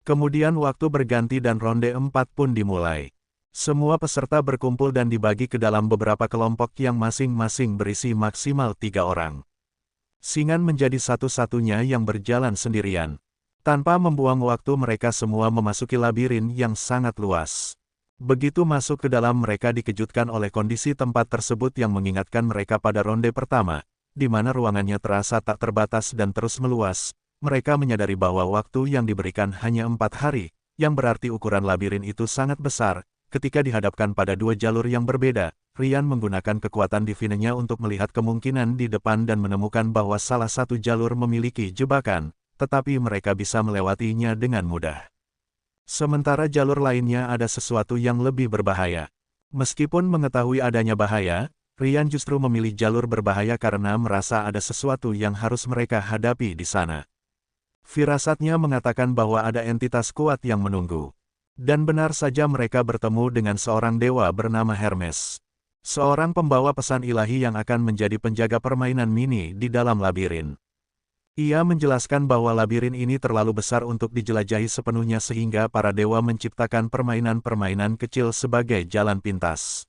Kemudian waktu berganti dan ronde 4 pun dimulai. Semua peserta berkumpul dan dibagi ke dalam beberapa kelompok yang masing-masing berisi maksimal 3 orang. Singan menjadi satu-satunya yang berjalan sendirian. Tanpa membuang waktu mereka semua memasuki labirin yang sangat luas. Begitu masuk ke dalam mereka dikejutkan oleh kondisi tempat tersebut yang mengingatkan mereka pada ronde pertama, di mana ruangannya terasa tak terbatas dan terus meluas. Mereka menyadari bahwa waktu yang diberikan hanya 4 hari, yang berarti ukuran labirin itu sangat besar. Ketika dihadapkan pada 2 jalur yang berbeda, Ryan menggunakan kekuatan divinenya untuk melihat kemungkinan di depan dan menemukan bahwa salah satu jalur memiliki jebakan, tetapi mereka bisa melewatinya dengan mudah. Sementara jalur lainnya ada sesuatu yang lebih berbahaya. Meskipun mengetahui adanya bahaya, Ryan justru memilih jalur berbahaya karena merasa ada sesuatu yang harus mereka hadapi di sana. Firasatnya mengatakan bahwa ada entitas kuat yang menunggu. Dan benar saja mereka bertemu dengan seorang dewa bernama Hermes. Seorang pembawa pesan ilahi yang akan menjadi penjaga permainan mini di dalam labirin. Ia menjelaskan bahwa labirin ini terlalu besar untuk dijelajahi sepenuhnya sehingga para dewa menciptakan permainan-permainan kecil sebagai jalan pintas.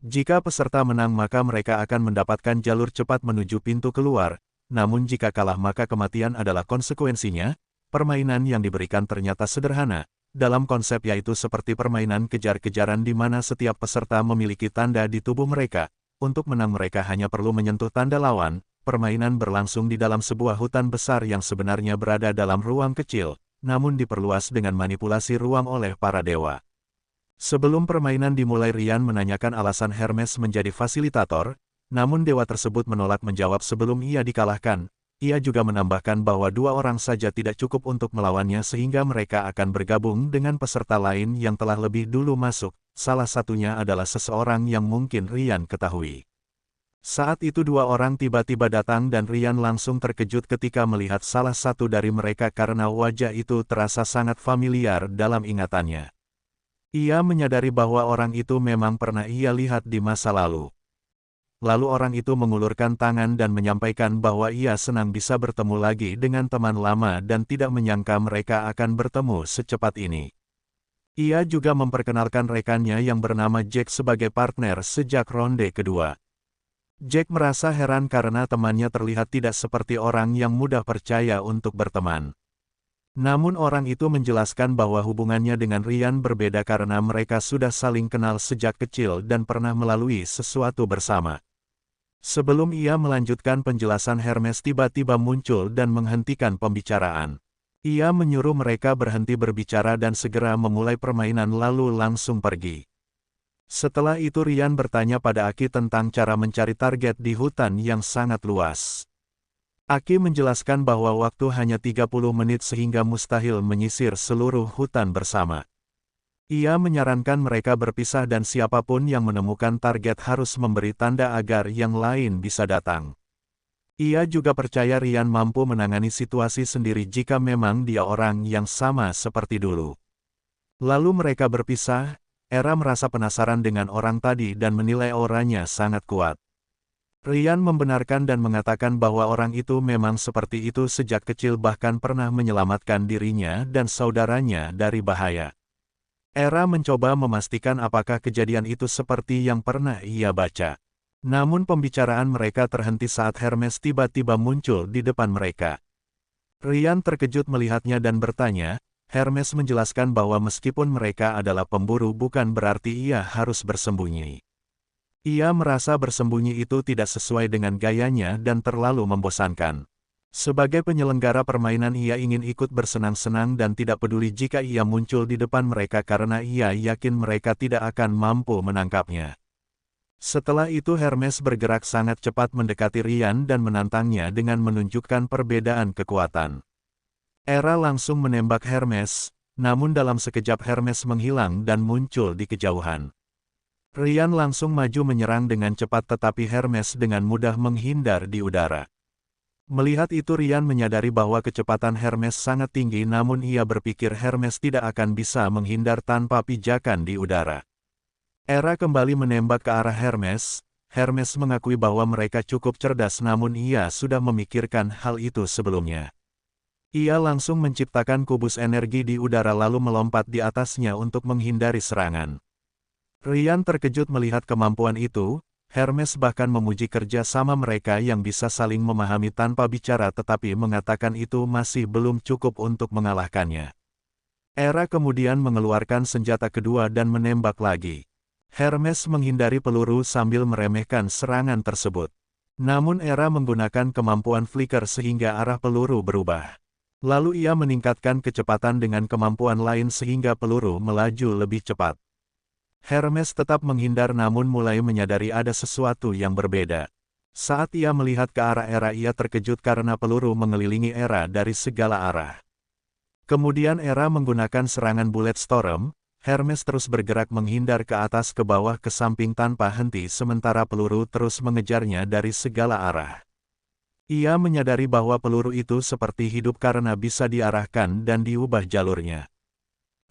Jika peserta menang maka mereka akan mendapatkan jalur cepat menuju pintu keluar. Namun jika kalah maka kematian adalah konsekuensinya. Permainan yang diberikan ternyata sederhana, dalam konsep yaitu seperti permainan kejar-kejaran di mana setiap peserta memiliki tanda di tubuh mereka. Untuk menang mereka hanya perlu menyentuh tanda lawan. Permainan berlangsung di dalam sebuah hutan besar yang sebenarnya berada dalam ruang kecil, namun diperluas dengan manipulasi ruang oleh para dewa. Sebelum permainan dimulai Ryan menanyakan alasan Hermes menjadi fasilitator. Namun dewa tersebut menolak menjawab sebelum ia dikalahkan. Ia juga menambahkan bahwa 2 orang saja tidak cukup untuk melawannya sehingga mereka akan bergabung dengan peserta lain yang telah lebih dulu masuk. Salah satunya adalah seseorang yang mungkin Ryan ketahui. Saat itu 2 orang tiba-tiba datang dan Ryan langsung terkejut ketika melihat salah satu dari mereka karena wajah itu terasa sangat familiar dalam ingatannya. Ia menyadari bahwa orang itu memang pernah ia lihat di masa lalu. Lalu orang itu mengulurkan tangan dan menyampaikan bahwa ia senang bisa bertemu lagi dengan teman lama dan tidak menyangka mereka akan bertemu secepat ini. Ia juga memperkenalkan rekannya yang bernama Jack sebagai partner sejak ronde kedua. Jack merasa heran karena temannya terlihat tidak seperti orang yang mudah percaya untuk berteman. Namun orang itu menjelaskan bahwa hubungannya dengan Ryan berbeda karena mereka sudah saling kenal sejak kecil dan pernah melalui sesuatu bersama. Sebelum ia melanjutkan penjelasan Hermes tiba-tiba muncul dan menghentikan pembicaraan. Ia menyuruh mereka berhenti berbicara dan segera memulai permainan lalu langsung pergi. Setelah itu Ryan bertanya pada Aki tentang cara mencari target di hutan yang sangat luas. Aki menjelaskan bahwa waktu hanya 30 menit sehingga mustahil menyisir seluruh hutan bersama. Ia menyarankan mereka berpisah dan siapapun yang menemukan target harus memberi tanda agar yang lain bisa datang. Ia juga percaya Ryan mampu menangani situasi sendiri jika memang dia orang yang sama seperti dulu. Lalu mereka berpisah. Era merasa penasaran dengan orang tadi dan menilai auranya sangat kuat. Ryan membenarkan dan mengatakan bahwa orang itu memang seperti itu sejak kecil bahkan pernah menyelamatkan dirinya dan saudaranya dari bahaya. Era mencoba memastikan apakah kejadian itu seperti yang pernah ia baca. Namun pembicaraan mereka terhenti saat Hermes tiba-tiba muncul di depan mereka. Ryan terkejut melihatnya dan bertanya, Hermes menjelaskan bahwa meskipun mereka adalah pemburu bukan berarti ia harus bersembunyi. Ia merasa bersembunyi itu tidak sesuai dengan gayanya dan terlalu membosankan. Sebagai penyelenggara permainan ia ingin ikut bersenang-senang dan tidak peduli jika ia muncul di depan mereka karena ia yakin mereka tidak akan mampu menangkapnya. Setelah itu Hermes bergerak sangat cepat mendekati Ryan dan menantangnya dengan menunjukkan perbedaan kekuatan. Era langsung menembak Hermes, namun dalam sekejap Hermes menghilang dan muncul di kejauhan. Ryan langsung maju menyerang dengan cepat tetapi Hermes dengan mudah menghindar di udara. Melihat itu Ryan menyadari bahwa kecepatan Hermes sangat tinggi namun ia berpikir Hermes tidak akan bisa menghindar tanpa pijakan di udara. Era kembali menembak ke arah Hermes. Hermes mengakui bahwa mereka cukup cerdas namun ia sudah memikirkan hal itu sebelumnya. Ia langsung menciptakan kubus energi di udara lalu melompat di atasnya untuk menghindari serangan. Ryan terkejut melihat kemampuan itu. Hermes bahkan memuji kerja sama mereka yang bisa saling memahami tanpa bicara tetapi mengatakan itu masih belum cukup untuk mengalahkannya. Era kemudian mengeluarkan senjata kedua dan menembak lagi. Hermes menghindari peluru sambil meremehkan serangan tersebut. Namun Era menggunakan kemampuan flicker sehingga arah peluru berubah. Lalu ia meningkatkan kecepatan dengan kemampuan lain sehingga peluru melaju lebih cepat. Hermes tetap menghindar namun mulai menyadari ada sesuatu yang berbeda. Saat ia melihat ke arah Era ia terkejut karena peluru mengelilingi Era dari segala arah. Kemudian Era menggunakan serangan Bullet Storm, Hermes terus bergerak menghindar ke atas ke bawah ke samping tanpa henti sementara peluru terus mengejarnya dari segala arah. Ia menyadari bahwa peluru itu seperti hidup karena bisa diarahkan dan diubah jalurnya.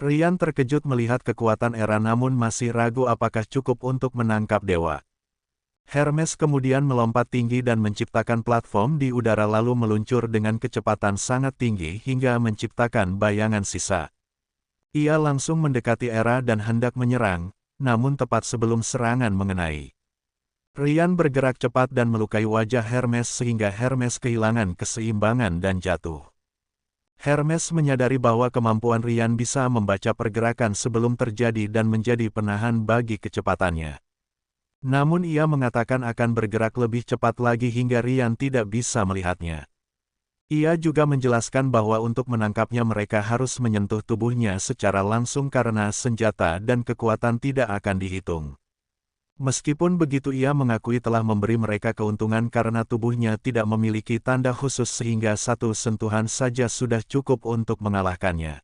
Ryan terkejut melihat kekuatan Era namun masih ragu apakah cukup untuk menangkap dewa. Hermes kemudian melompat tinggi dan menciptakan platform di udara lalu meluncur dengan kecepatan sangat tinggi hingga menciptakan bayangan sisa. Ia langsung mendekati Era dan hendak menyerang, namun tepat sebelum serangan mengenai. Ryan bergerak cepat dan melukai wajah Hermes sehingga Hermes kehilangan keseimbangan dan jatuh. Hermes menyadari bahwa kemampuan Ryan bisa membaca pergerakan sebelum terjadi dan menjadi penahan bagi kecepatannya. Namun ia mengatakan akan bergerak lebih cepat lagi hingga Ryan tidak bisa melihatnya. Ia juga menjelaskan bahwa untuk menangkapnya mereka harus menyentuh tubuhnya secara langsung karena senjata dan kekuatan tidak akan dihitung. Meskipun begitu ia mengakui telah memberi mereka keuntungan karena tubuhnya tidak memiliki tanda khusus sehingga satu sentuhan saja sudah cukup untuk mengalahkannya.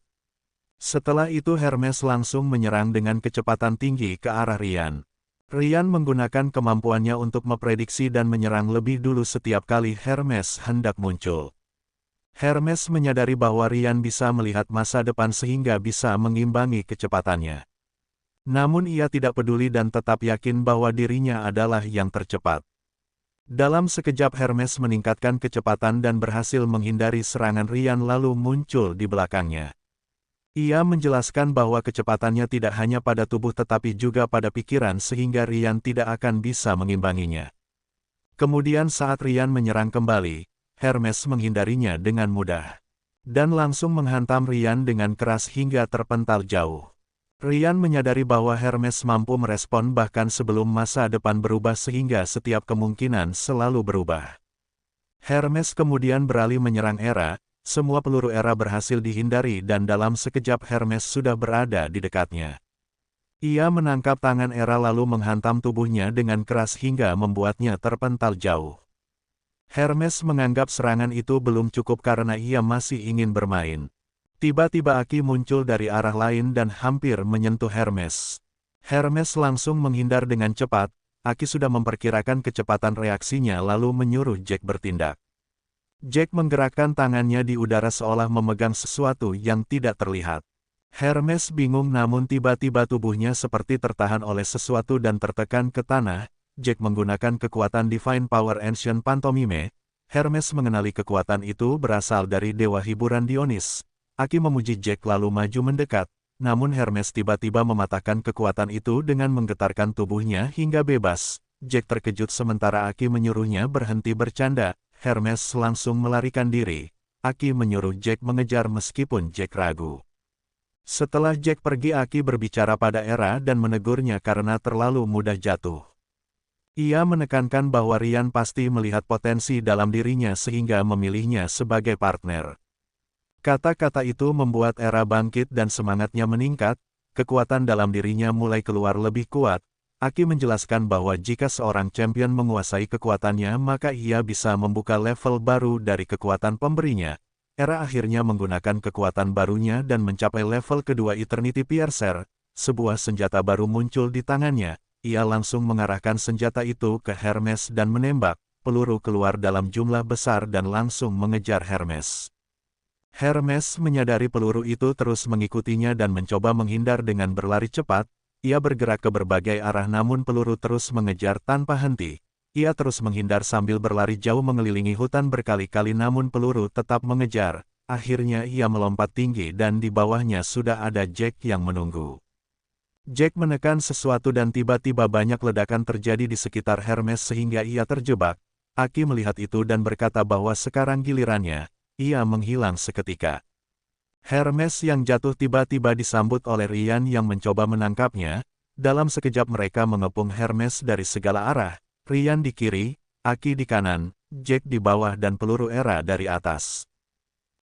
Setelah itu Hermes langsung menyerang dengan kecepatan tinggi ke arah Ryan. Ryan menggunakan kemampuannya untuk memprediksi dan menyerang lebih dulu setiap kali Hermes hendak muncul. Hermes menyadari bahwa Ryan bisa melihat masa depan sehingga bisa mengimbangi kecepatannya. Namun ia tidak peduli dan tetap yakin bahwa dirinya adalah yang tercepat. Dalam sekejap Hermes meningkatkan kecepatan dan berhasil menghindari serangan Ryan lalu muncul di belakangnya. Ia menjelaskan bahwa kecepatannya tidak hanya pada tubuh tetapi juga pada pikiran sehingga Ryan tidak akan bisa mengimbanginya. Kemudian saat Ryan menyerang kembali, Hermes menghindarinya dengan mudah. Dan langsung menghantam Ryan dengan keras hingga terpental jauh. Ryan menyadari bahwa Hermes mampu merespon bahkan sebelum masa depan berubah sehingga setiap kemungkinan selalu berubah. Hermes kemudian beralih menyerang Era, semua peluru Era berhasil dihindari dan dalam sekejap Hermes sudah berada di dekatnya. Ia menangkap tangan Era lalu menghantam tubuhnya dengan keras hingga membuatnya terpental jauh. Hermes menganggap serangan itu belum cukup karena ia masih ingin bermain. Tiba-tiba Aki muncul dari arah lain dan hampir menyentuh Hermes. Hermes langsung menghindar dengan cepat, Aki sudah memperkirakan kecepatan reaksinya lalu menyuruh Jack bertindak. Jack menggerakkan tangannya di udara seolah memegang sesuatu yang tidak terlihat. Hermes bingung namun tiba-tiba tubuhnya seperti tertahan oleh sesuatu dan tertekan ke tanah. Jack menggunakan kekuatan Divine Power Ancient Pantomime. Hermes mengenali kekuatan itu berasal dari dewa hiburan Dionis. Aki memuji Jack lalu maju mendekat, namun Hermes tiba-tiba mematahkan kekuatan itu dengan menggetarkan tubuhnya hingga bebas. Jack terkejut sementara Aki menyuruhnya berhenti bercanda. Hermes langsung melarikan diri. Aki menyuruh Jack mengejar meskipun Jack ragu. Setelah Jack pergi Aki berbicara pada Era dan menegurnya karena terlalu mudah jatuh. Ia menekankan bahwa Ryan pasti melihat potensi dalam dirinya sehingga memilihnya sebagai partner. Kata-kata itu membuat Era bangkit dan semangatnya meningkat, kekuatan dalam dirinya mulai keluar lebih kuat. Aki menjelaskan bahwa jika seorang champion menguasai kekuatannya maka ia bisa membuka level baru dari kekuatan pemberinya. Era akhirnya menggunakan kekuatan barunya dan mencapai level kedua Eternity Piercer, sebuah senjata baru muncul di tangannya. Ia langsung mengarahkan senjata itu ke Hermes dan menembak, peluru keluar dalam jumlah besar dan langsung mengejar Hermes. Hermes menyadari peluru itu terus mengikutinya dan mencoba menghindar dengan berlari cepat. Ia bergerak ke berbagai arah namun peluru terus mengejar tanpa henti. Ia terus menghindar sambil berlari jauh mengelilingi hutan berkali-kali namun peluru tetap mengejar. akhirnya ia melompat tinggi dan di bawahnya sudah ada Jack yang menunggu. Jack menekan sesuatu dan tiba-tiba banyak ledakan terjadi di sekitar Hermes sehingga ia terjebak. Aki melihat itu dan berkata bahwa sekarang gilirannya, ia menghilang seketika. Hermes yang jatuh tiba-tiba disambut oleh Ryan yang mencoba menangkapnya. Dalam sekejap mereka mengepung Hermes dari segala arah, Ryan di kiri, Aki di kanan, Jack di bawah dan peluru Era dari atas.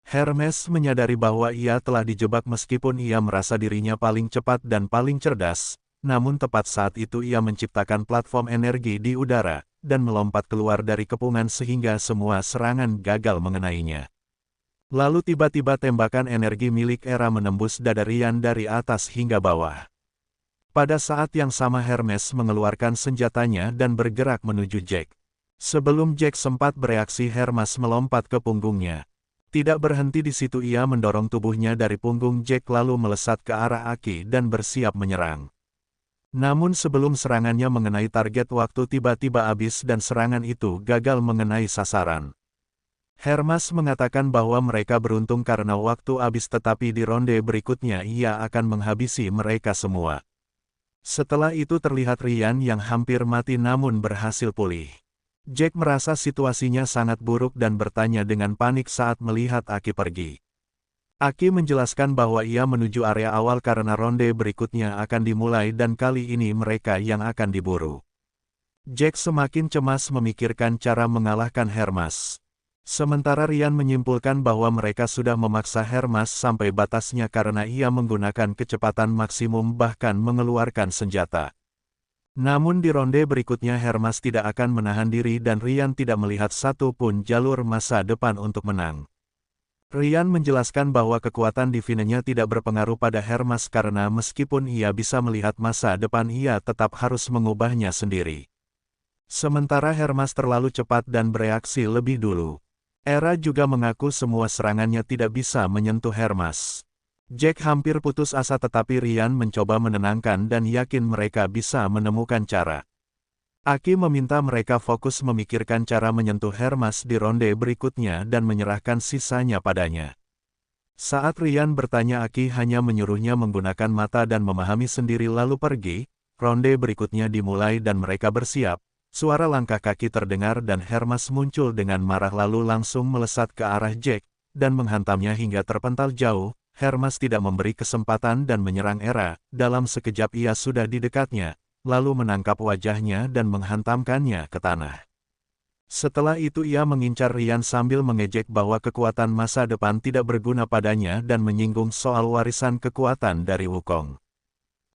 Hermes menyadari bahwa ia telah dijebak meskipun ia merasa dirinya paling cepat dan paling cerdas, namun tepat saat itu ia menciptakan platform energi di udara, dan melompat keluar dari kepungan sehingga semua serangan gagal mengenainya. Lalu tiba-tiba tembakan energi milik Era menembus dada Ryan dari atas hingga bawah. Pada saat yang sama Hermes mengeluarkan senjatanya dan bergerak menuju Jack. Sebelum Jack sempat bereaksi Hermes melompat ke punggungnya. Tidak berhenti di situ ia mendorong tubuhnya dari punggung Jack lalu melesat ke arah Aki dan bersiap menyerang. Namun sebelum serangannya mengenai target waktu tiba-tiba habis dan serangan itu gagal mengenai sasaran. Hermes mengatakan bahwa mereka beruntung karena waktu habis tetapi di ronde berikutnya ia akan menghabisi mereka semua. Setelah itu terlihat Ryan yang hampir mati namun berhasil pulih. Jack merasa situasinya sangat buruk dan bertanya dengan panik saat melihat Aki pergi. Aki menjelaskan bahwa ia menuju area awal karena ronde berikutnya akan dimulai dan kali ini mereka yang akan diburu. Jack semakin cemas memikirkan cara mengalahkan Hermes. Sementara Ryan menyimpulkan bahwa mereka sudah memaksa Hermes sampai batasnya karena ia menggunakan kecepatan maksimum bahkan mengeluarkan senjata. Namun di ronde berikutnya Hermes tidak akan menahan diri dan Ryan tidak melihat satu pun jalur masa depan untuk menang. Ryan menjelaskan bahwa kekuatan divinenya tidak berpengaruh pada Hermes karena meskipun ia bisa melihat masa depan ia tetap harus mengubahnya sendiri. Sementara Hermes terlalu cepat dan bereaksi lebih dulu. Era juga mengaku semua serangannya tidak bisa menyentuh Hermes. Jack hampir putus asa tetapi Ryan mencoba menenangkan dan yakin mereka bisa menemukan cara. Aki meminta mereka fokus memikirkan cara menyentuh Hermes di ronde berikutnya dan menyerahkan sisanya padanya. Saat Ryan bertanya Aki hanya menyuruhnya menggunakan mata dan memahami sendiri lalu pergi, ronde berikutnya dimulai dan mereka bersiap. Suara langkah kaki terdengar dan Hermes muncul dengan marah lalu langsung melesat ke arah Jack, dan menghantamnya hingga terpental jauh. Hermes tidak memberi kesempatan dan menyerang Era, dalam sekejap ia sudah di dekatnya, lalu menangkap wajahnya dan menghantamkannya ke tanah. Setelah itu ia mengincar Ryan sambil mengejek bahwa kekuatan masa depan tidak berguna padanya dan menyinggung soal warisan kekuatan dari Wukong.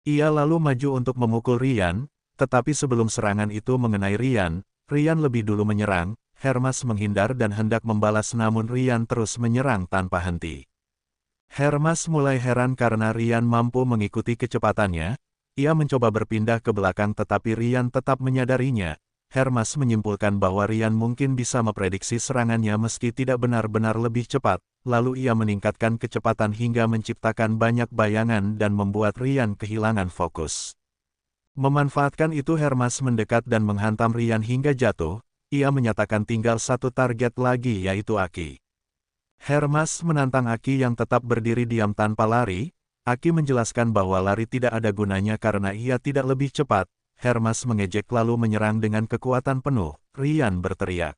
Ia lalu maju untuk memukul Ryan, tetapi sebelum serangan itu mengenai Ryan lebih dulu menyerang, Hermes menghindar dan hendak membalas namun Ryan terus menyerang tanpa henti. Hermes mulai heran karena Ryan mampu mengikuti kecepatannya, ia mencoba berpindah ke belakang tetapi Ryan tetap menyadarinya. Hermes menyimpulkan bahwa Ryan mungkin bisa memprediksi serangannya meski tidak benar-benar lebih cepat, lalu ia meningkatkan kecepatan hingga menciptakan banyak bayangan dan membuat Ryan kehilangan fokus. Memanfaatkan itu Hermes mendekat dan menghantam Ryan hingga jatuh, ia menyatakan tinggal satu target lagi yaitu Aki. Hermes menantang Aki yang tetap berdiri diam tanpa lari. Aki menjelaskan bahwa lari tidak ada gunanya karena ia tidak lebih cepat. Hermes mengejek lalu menyerang dengan kekuatan penuh. Ryan berteriak.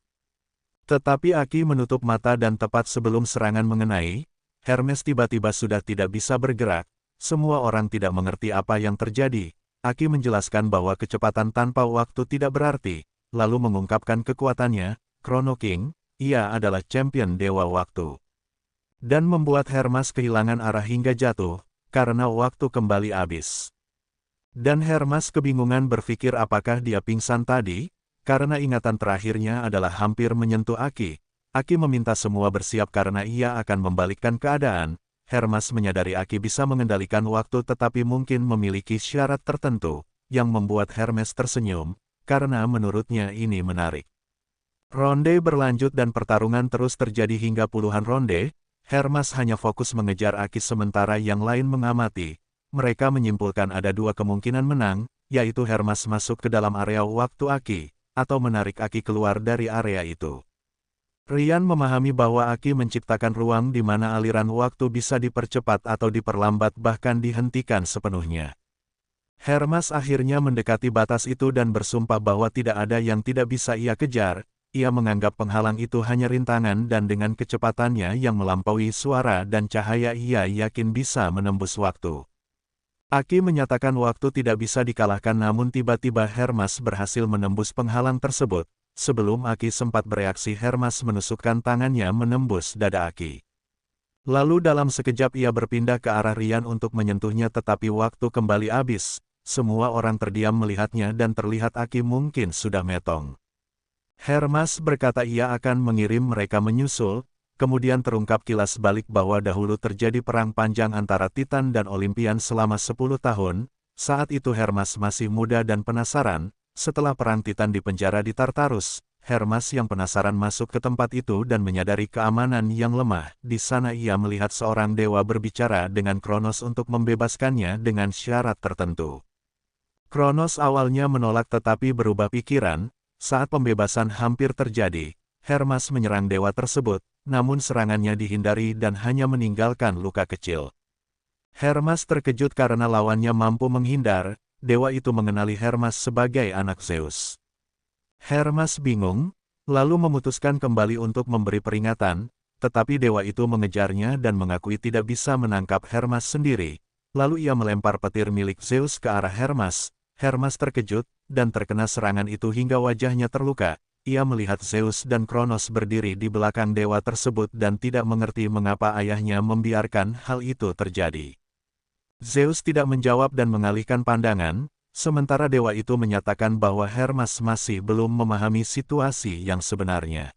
Tetapi Aki menutup mata dan tepat sebelum serangan mengenai, Hermes tiba-tiba sudah tidak bisa bergerak. Semua orang tidak mengerti apa yang terjadi. Aki menjelaskan bahwa kecepatan tanpa waktu tidak berarti, lalu mengungkapkan kekuatannya, Chrono King, ia adalah champion Dewa Waktu. Dan membuat Hermes kehilangan arah hingga jatuh, karena waktu kembali habis. Dan Hermes kebingungan berpikir apakah dia pingsan tadi, karena ingatan terakhirnya adalah hampir menyentuh Aki. Aki meminta semua bersiap karena ia akan membalikkan keadaan. Hermes menyadari Aki bisa mengendalikan waktu tetapi mungkin memiliki syarat tertentu, yang membuat Hermes tersenyum, karena menurutnya ini menarik. Ronde berlanjut dan pertarungan terus terjadi hingga puluhan ronde. Hermes hanya fokus mengejar Aki sementara yang lain mengamati. Mereka menyimpulkan ada dua kemungkinan menang, yaitu Hermes masuk ke dalam area waktu Aki, atau menarik Aki keluar dari area itu. Ryan memahami bahwa Aki menciptakan ruang di mana aliran waktu bisa dipercepat atau diperlambat bahkan dihentikan sepenuhnya. Hermes akhirnya mendekati batas itu dan bersumpah bahwa tidak ada yang tidak bisa ia kejar. Ia menganggap penghalang itu hanya rintangan dan dengan kecepatannya yang melampaui suara dan cahaya ia yakin bisa menembus waktu. Aki menyatakan waktu tidak bisa dikalahkan namun tiba-tiba Hermes berhasil menembus penghalang tersebut. Sebelum Aki sempat bereaksi Hermes menusukkan tangannya menembus dada Aki. Lalu dalam sekejap ia berpindah ke arah Ryan untuk menyentuhnya tetapi waktu kembali habis. Semua orang terdiam melihatnya dan terlihat Aki mungkin sudah metong. Hermes berkata ia akan mengirim mereka menyusul, kemudian terungkap kilas balik bahwa dahulu terjadi perang panjang antara Titan dan Olympian selama 10 tahun, saat itu Hermes masih muda dan penasaran, setelah perang Titan di penjara di Tartarus, Hermes yang penasaran masuk ke tempat itu dan menyadari keamanan yang lemah, di sana ia melihat seorang dewa berbicara dengan Kronos untuk membebaskannya dengan syarat tertentu. Kronos awalnya menolak tetapi berubah pikiran. Saat pembebasan hampir terjadi, Hermes menyerang dewa tersebut, namun serangannya dihindari dan hanya meninggalkan luka kecil. Hermes terkejut karena lawannya mampu menghindar, dewa itu mengenali Hermes sebagai anak Zeus. Hermes bingung, lalu memutuskan kembali untuk memberi peringatan, tetapi dewa itu mengejarnya dan mengakui tidak bisa menangkap Hermes sendiri. Lalu ia melempar petir milik Zeus ke arah Hermes. Hermes terkejut, dan terkena serangan itu hingga wajahnya terluka. Ia melihat Zeus dan Kronos berdiri di belakang dewa tersebut dan tidak mengerti mengapa ayahnya membiarkan hal itu terjadi. Zeus tidak menjawab dan mengalihkan pandangan, sementara dewa itu menyatakan bahwa Hermes masih belum memahami situasi yang sebenarnya.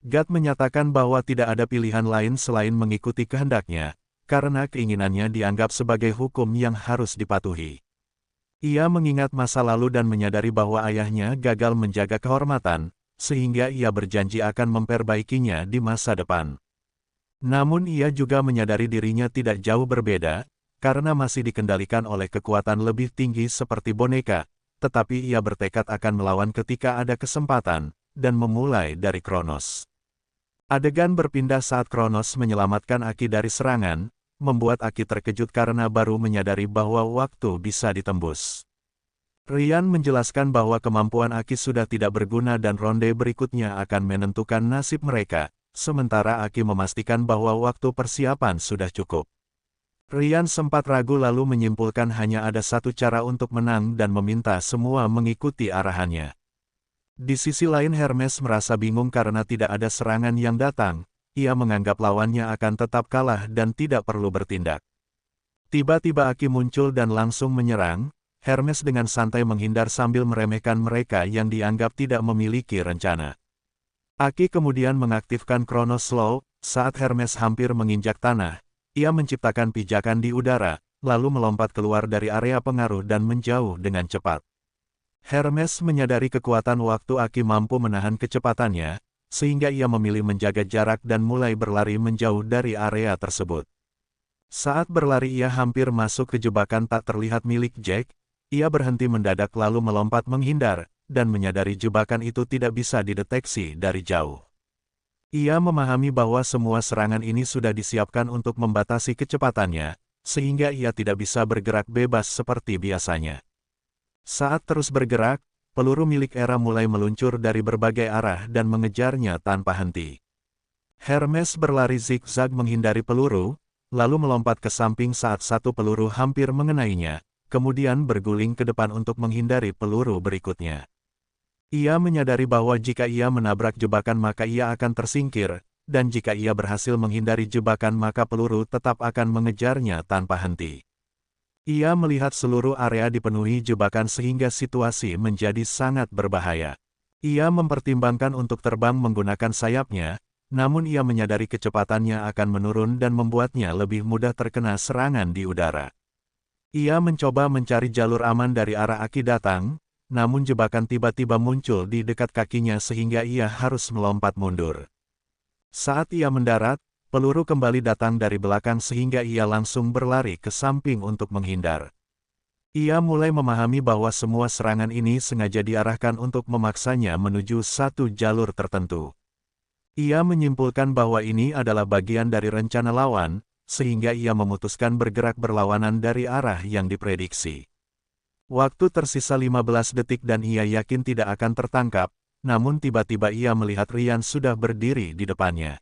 God menyatakan bahwa tidak ada pilihan lain selain mengikuti kehendaknya, karena keinginannya dianggap sebagai hukum yang harus dipatuhi. Ia mengingat masa lalu dan menyadari bahwa ayahnya gagal menjaga kehormatan, sehingga ia berjanji akan memperbaikinya di masa depan. Namun ia juga menyadari dirinya tidak jauh berbeda, karena masih dikendalikan oleh kekuatan lebih tinggi seperti boneka, tetapi ia bertekad akan melawan ketika ada kesempatan, dan memulai dari Kronos. Adegan berpindah saat Kronos menyelamatkan Aki dari serangan, membuat Aki terkejut karena baru menyadari bahwa waktu bisa ditembus. Ryan menjelaskan bahwa kemampuan Aki sudah tidak berguna dan ronde berikutnya akan menentukan nasib mereka, sementara Aki memastikan bahwa waktu persiapan sudah cukup. Ryan sempat ragu lalu menyimpulkan hanya ada satu cara untuk menang dan meminta semua mengikuti arahannya. Di sisi lain Hermes merasa bingung karena tidak ada serangan yang datang. Ia menganggap lawannya akan tetap kalah dan tidak perlu bertindak. Tiba-tiba Aki muncul dan langsung menyerang. Hermes dengan santai menghindar sambil meremehkan mereka yang dianggap tidak memiliki rencana. Aki kemudian mengaktifkan Kronos Slow. Saat Hermes hampir menginjak tanah, ia menciptakan pijakan di udara, lalu melompat keluar dari area pengaruh dan menjauh dengan cepat. Hermes menyadari kekuatan waktu Aki mampu menahan kecepatannya, sehingga ia memilih menjaga jarak dan mulai berlari menjauh dari area tersebut. Saat berlari ia hampir masuk ke jebakan tak terlihat milik Jack, ia berhenti mendadak lalu melompat menghindar, dan menyadari jebakan itu tidak bisa dideteksi dari jauh. Ia memahami bahwa semua serangan ini sudah disiapkan untuk membatasi kecepatannya, sehingga ia tidak bisa bergerak bebas seperti biasanya. Saat terus bergerak, peluru milik Hera mulai meluncur dari berbagai arah dan mengejarnya tanpa henti. Hermes berlari zigzag menghindari peluru, lalu melompat ke samping saat satu peluru hampir mengenainya, kemudian berguling ke depan untuk menghindari peluru berikutnya. Ia menyadari bahwa jika ia menabrak jebakan maka ia akan tersingkir, dan jika ia berhasil menghindari jebakan maka peluru tetap akan mengejarnya tanpa henti. Ia melihat seluruh area dipenuhi jebakan sehingga situasi menjadi sangat berbahaya. Ia mempertimbangkan untuk terbang menggunakan sayapnya, namun ia menyadari kecepatannya akan menurun dan membuatnya lebih mudah terkena serangan di udara. Ia mencoba mencari jalur aman dari arah Aki datang, namun jebakan tiba-tiba muncul di dekat kakinya sehingga ia harus melompat mundur. Saat ia mendarat, peluru kembali datang dari belakang sehingga ia langsung berlari ke samping untuk menghindar. Ia mulai memahami bahwa semua serangan ini sengaja diarahkan untuk memaksanya menuju satu jalur tertentu. Ia menyimpulkan bahwa ini adalah bagian dari rencana lawan, sehingga ia memutuskan bergerak berlawanan dari arah yang diprediksi. Waktu tersisa 15 detik dan ia yakin tidak akan tertangkap, namun tiba-tiba ia melihat Ryan sudah berdiri di depannya.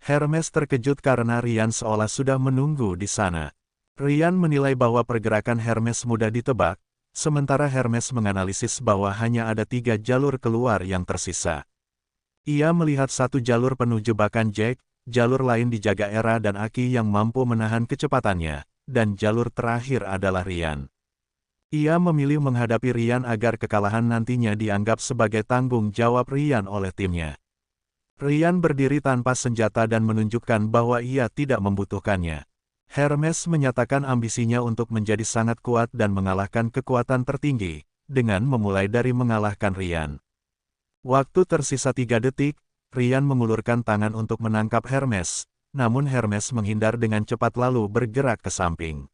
Hermes terkejut karena Ryan seolah sudah menunggu di sana. Ryan menilai bahwa pergerakan Hermes mudah ditebak, sementara Hermes menganalisis bahwa hanya ada 3 jalur keluar yang tersisa. Ia melihat satu jalur penuh jebakan Jack, jalur lain dijaga Era dan Aki yang mampu menahan kecepatannya, dan jalur terakhir adalah Ryan. Ia memilih menghadapi Ryan agar kekalahan nantinya dianggap sebagai tanggung jawab Ryan oleh timnya. Ryan berdiri tanpa senjata dan menunjukkan bahwa ia tidak membutuhkannya. Hermes menyatakan ambisinya untuk menjadi sangat kuat dan mengalahkan kekuatan tertinggi, dengan memulai dari mengalahkan Ryan. Waktu tersisa 3 detik, Ryan mengulurkan tangan untuk menangkap Hermes, namun Hermes menghindar dengan cepat lalu bergerak ke samping.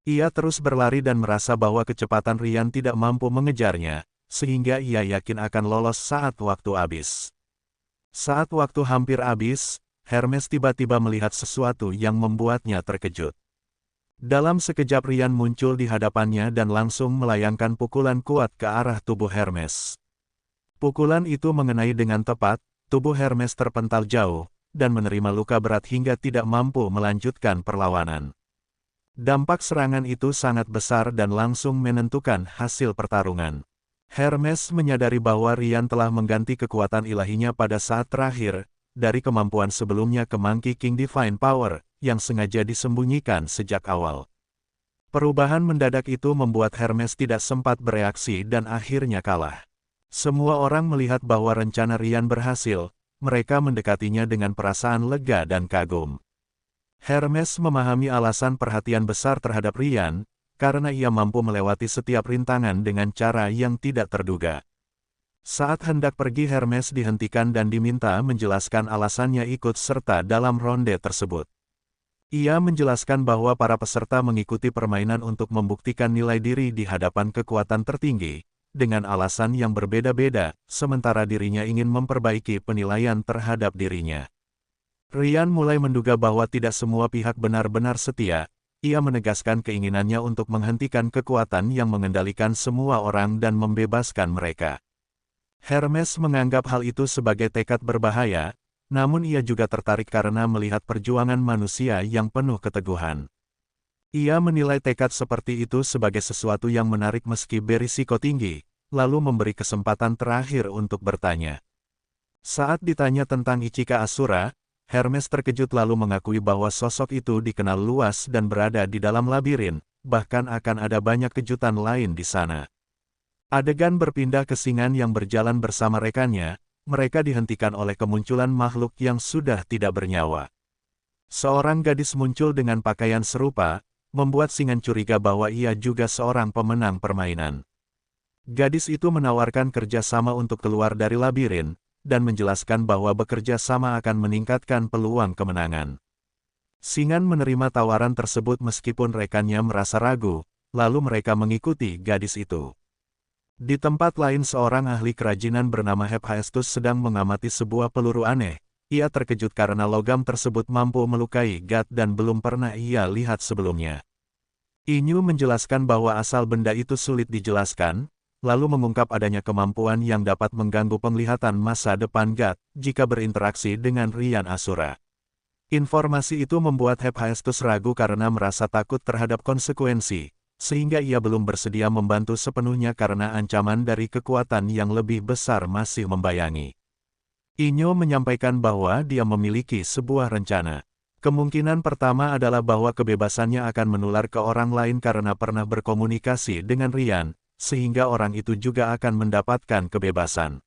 Ia terus berlari dan merasa bahwa kecepatan Ryan tidak mampu mengejarnya, sehingga ia yakin akan lolos saat waktu habis. Saat waktu hampir habis, Hermes tiba-tiba melihat sesuatu yang membuatnya terkejut. Dalam sekejap Ryan muncul di hadapannya dan langsung melayangkan pukulan kuat ke arah tubuh Hermes. Pukulan itu mengenai dengan tepat, tubuh Hermes terpental jauh, dan menerima luka berat hingga tidak mampu melanjutkan perlawanan. Dampak serangan itu sangat besar dan langsung menentukan hasil pertarungan. Hermes menyadari bahwa Ryan telah mengganti kekuatan ilahinya pada saat terakhir, dari kemampuan sebelumnya ke Monkey King Divine Power, yang sengaja disembunyikan sejak awal. Perubahan mendadak itu membuat Hermes tidak sempat bereaksi dan akhirnya kalah. Semua orang melihat bahwa rencana Ryan berhasil, mereka mendekatinya dengan perasaan lega dan kagum. Hermes memahami alasan perhatian besar terhadap Ryan, karena ia mampu melewati setiap rintangan dengan cara yang tidak terduga. Saat hendak pergi Hermes dihentikan dan diminta menjelaskan alasannya ikut serta dalam ronde tersebut. Ia menjelaskan bahwa para peserta mengikuti permainan untuk membuktikan nilai diri di hadapan kekuatan tertinggi, dengan alasan yang berbeda-beda, sementara dirinya ingin memperbaiki penilaian terhadap dirinya. Ryan mulai menduga bahwa tidak semua pihak benar-benar setia. Ia menegaskan keinginannya untuk menghentikan kekuatan yang mengendalikan semua orang dan membebaskan mereka. Hermes menganggap hal itu sebagai tekad berbahaya, namun ia juga tertarik karena melihat perjuangan manusia yang penuh keteguhan. Ia menilai tekad seperti itu sebagai sesuatu yang menarik meski berisiko tinggi, lalu memberi kesempatan terakhir untuk bertanya. Saat ditanya tentang Ichika Asura, Hermes terkejut lalu mengakui bahwa sosok itu dikenal luas dan berada di dalam labirin, bahkan akan ada banyak kejutan lain di sana. Adegan berpindah ke Singan yang berjalan bersama rekannya, mereka dihentikan oleh kemunculan makhluk yang sudah tidak bernyawa. Seorang gadis muncul dengan pakaian serupa, membuat Singan curiga bahwa ia juga seorang pemenang permainan. Gadis itu menawarkan kerjasama untuk keluar dari labirin, dan menjelaskan bahwa bekerja sama akan meningkatkan peluang kemenangan. Singan menerima tawaran tersebut meskipun rekannya merasa ragu, lalu mereka mengikuti gadis itu. Di tempat lain seorang ahli kerajinan bernama Hephaestus sedang mengamati sebuah peluru aneh. Ia terkejut karena logam tersebut mampu melukai Gat dan belum pernah ia lihat sebelumnya. Inyu menjelaskan bahwa asal benda itu sulit dijelaskan, lalu mengungkap adanya kemampuan yang dapat mengganggu penglihatan masa depan Gat jika berinteraksi dengan Ryan Asura. Informasi itu membuat Hephaestus ragu karena merasa takut terhadap konsekuensi, sehingga ia belum bersedia membantu sepenuhnya karena ancaman dari kekuatan yang lebih besar masih membayangi. Inyo menyampaikan bahwa dia memiliki sebuah rencana. Kemungkinan pertama adalah bahwa kebebasannya akan menular ke orang lain karena pernah berkomunikasi dengan Ryan, sehingga orang itu juga akan mendapatkan kebebasan.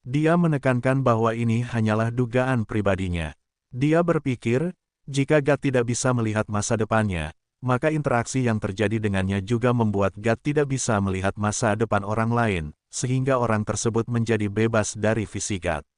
Dia menekankan bahwa ini hanyalah dugaan pribadinya. Dia berpikir, jika Gat tidak bisa melihat masa depannya, maka interaksi yang terjadi dengannya juga membuat Gat tidak bisa melihat masa depan orang lain, sehingga orang tersebut menjadi bebas dari visi Gat.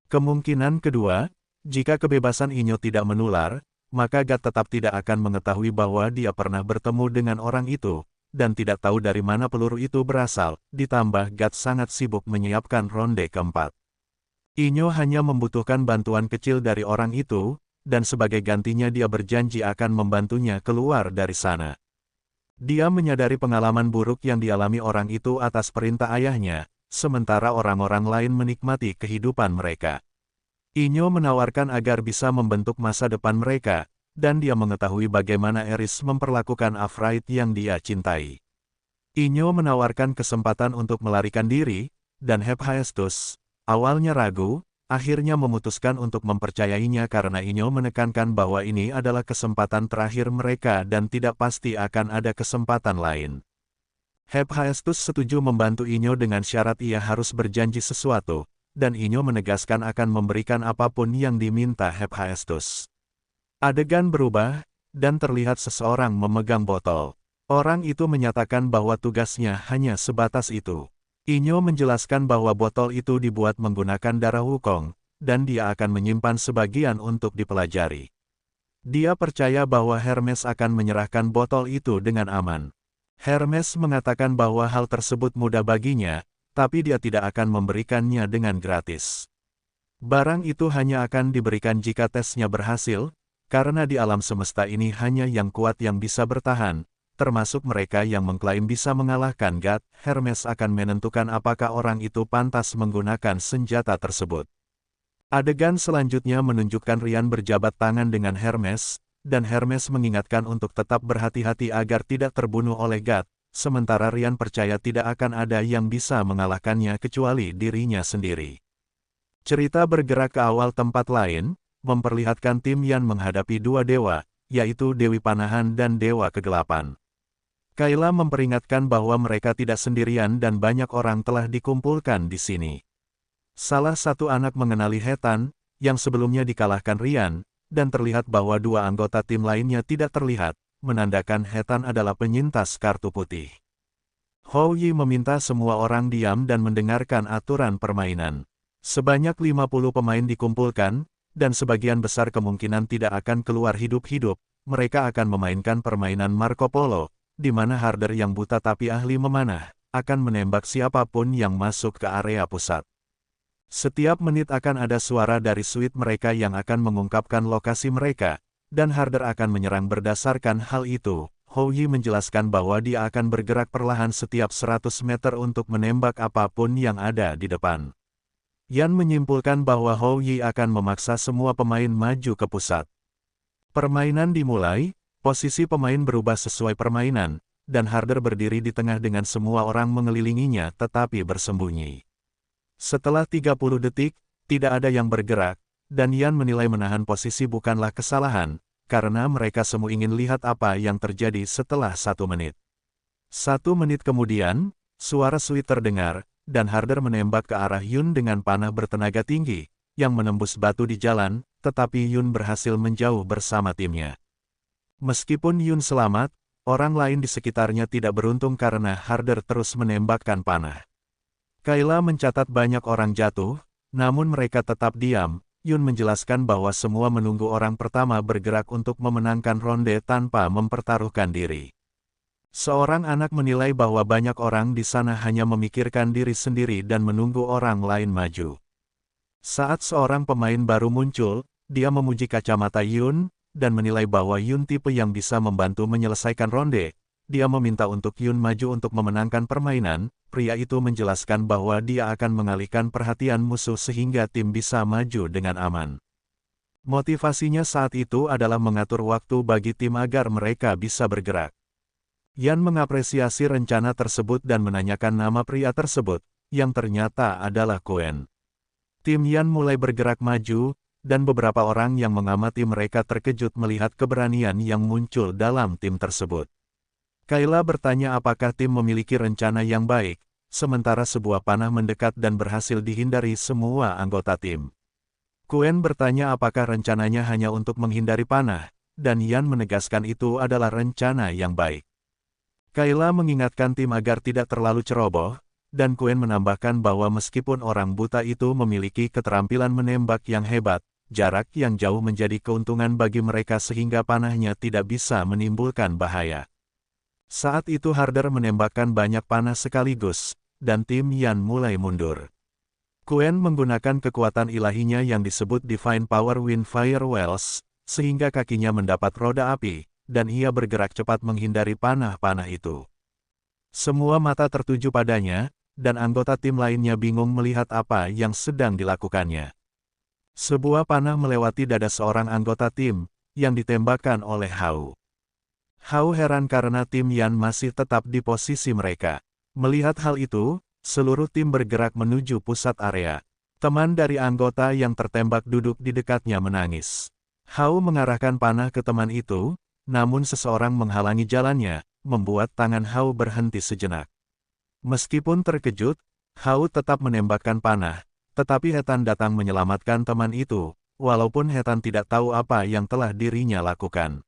Kemungkinan kedua, jika kebebasan Inyo tidak menular, maka Gat tetap tidak akan mengetahui bahwa dia pernah bertemu dengan orang itu, dan tidak tahu dari mana peluru itu berasal, ditambah Gat sangat sibuk menyiapkan ronde keempat. Inyo hanya membutuhkan bantuan kecil dari orang itu, dan sebagai gantinya dia berjanji akan membantunya keluar dari sana. Dia menyadari pengalaman buruk yang dialami orang itu atas perintah ayahnya, sementara orang-orang lain menikmati kehidupan mereka. Inyo menawarkan agar bisa membentuk masa depan mereka, dan dia mengetahui bagaimana Eris memperlakukan Aphraite yang dia cintai. Inyo menawarkan kesempatan untuk melarikan diri, dan Hephaestus, awalnya ragu, akhirnya memutuskan untuk mempercayainya karena Inyo menekankan bahwa ini adalah kesempatan terakhir mereka dan tidak pasti akan ada kesempatan lain. Hephaestus setuju membantu Inyo dengan syarat ia harus berjanji sesuatu, dan Inyo menegaskan akan memberikan apapun yang diminta Hephaestus. Adegan berubah, dan terlihat seseorang memegang botol. Orang itu menyatakan bahwa tugasnya hanya sebatas itu. Inyo menjelaskan bahwa botol itu dibuat menggunakan darah wukong, dan dia akan menyimpan sebagian untuk dipelajari. Dia percaya bahwa Hermes akan menyerahkan botol itu dengan aman. Hermes mengatakan bahwa hal tersebut mudah baginya, tapi dia tidak akan memberikannya dengan gratis. Barang itu hanya akan diberikan jika tesnya berhasil, karena di alam semesta ini hanya yang kuat yang bisa bertahan, termasuk mereka yang mengklaim bisa mengalahkan God. Hermes akan menentukan apakah orang itu pantas menggunakan senjata tersebut. Adegan selanjutnya menunjukkan Ryan berjabat tangan dengan Hermes, dan Hermes mengingatkan untuk tetap berhati-hati agar tidak terbunuh oleh God, sementara Ryan percaya tidak akan ada yang bisa mengalahkannya kecuali dirinya sendiri. Cerita bergerak ke awal tempat lain, memperlihatkan tim Yan menghadapi dua dewa, yaitu Dewi Panahan dan Dewa Kegelapan. Kayla memperingatkan bahwa mereka tidak sendirian dan banyak orang telah dikumpulkan di sini. Salah satu anak mengenali Hetan, yang sebelumnya dikalahkan Ryan, dan terlihat bahwa dua anggota tim lainnya tidak terlihat, menandakan Hetan adalah penyintas kartu putih. Hou Yi meminta semua orang diam dan mendengarkan aturan permainan. Sebanyak 50 pemain dikumpulkan, dan sebagian besar kemungkinan tidak akan keluar hidup-hidup. Mereka akan memainkan permainan Marco Polo, di mana Harder yang buta tapi ahli memanah, akan menembak siapapun yang masuk ke area pusat. Setiap menit akan ada suara dari suite mereka yang akan mengungkapkan lokasi mereka, dan Harder akan menyerang berdasarkan hal itu. Hou Yi menjelaskan bahwa dia akan bergerak perlahan setiap 100 meter untuk menembak apapun yang ada di depan. Yan menyimpulkan bahwa Hou Yi akan memaksa semua pemain maju ke pusat. Permainan dimulai, posisi pemain berubah sesuai permainan, dan Harder berdiri di tengah dengan semua orang mengelilinginya tetapi bersembunyi. Setelah 30 detik, tidak ada yang bergerak, dan Yan menilai menahan posisi bukanlah kesalahan, karena mereka semua ingin lihat apa yang terjadi setelah 1 menit. 1 menit kemudian, suara suite terdengar, dan Harder menembak ke arah Yun dengan panah bertenaga tinggi, yang menembus batu di jalan, tetapi Yun berhasil menjauh bersama timnya. Meskipun Yun selamat, orang lain di sekitarnya tidak beruntung karena Harder terus menembakkan panah. Kayla mencatat banyak orang jatuh, namun mereka tetap diam. Yun menjelaskan bahwa semua menunggu orang pertama bergerak untuk memenangkan ronde tanpa mempertaruhkan diri. Seorang anak menilai bahwa banyak orang di sana hanya memikirkan diri sendiri dan menunggu orang lain maju. Saat seorang pemain baru muncul, dia memuji kacamata Yun, dan menilai bahwa Yun tipe yang bisa membantu menyelesaikan ronde. Dia meminta untuk Yun maju untuk memenangkan permainan. Pria itu menjelaskan bahwa dia akan mengalihkan perhatian musuh sehingga tim bisa maju dengan aman. Motivasinya saat itu adalah mengatur waktu bagi tim agar mereka bisa bergerak. Yan mengapresiasi rencana tersebut dan menanyakan nama pria tersebut, yang ternyata adalah Quen. Tim Yan mulai bergerak maju, dan beberapa orang yang mengamati mereka terkejut melihat keberanian yang muncul dalam tim tersebut. Kayla bertanya apakah tim memiliki rencana yang baik, sementara sebuah panah mendekat dan berhasil dihindari semua anggota tim. Quen bertanya apakah rencananya hanya untuk menghindari panah, dan Yan menegaskan itu adalah rencana yang baik. Kayla mengingatkan tim agar tidak terlalu ceroboh, dan Quen menambahkan bahwa meskipun orang buta itu memiliki keterampilan menembak yang hebat, jarak yang jauh menjadi keuntungan bagi mereka sehingga panahnya tidak bisa menimbulkan bahaya. Saat itu Harder menembakkan banyak panah sekaligus, dan tim Yan mulai mundur. Quen menggunakan kekuatan ilahinya yang disebut Divine Power Wind Fire Wells, sehingga kakinya mendapat roda api, dan ia bergerak cepat menghindari panah-panah itu. Semua mata tertuju padanya, dan anggota tim lainnya bingung melihat apa yang sedang dilakukannya. Sebuah panah melewati dada seorang anggota tim, yang ditembakkan oleh Hao. Hao heran karena tim Yan masih tetap di posisi mereka. Melihat hal itu, seluruh tim bergerak menuju pusat area. Teman dari anggota yang tertembak duduk di dekatnya menangis. Hao mengarahkan panah ke teman itu, namun seseorang menghalangi jalannya, membuat tangan Hao berhenti sejenak. Meskipun terkejut, Hao tetap menembakkan panah, tetapi Hetan datang menyelamatkan teman itu, walaupun Hetan tidak tahu apa yang telah dirinya lakukan.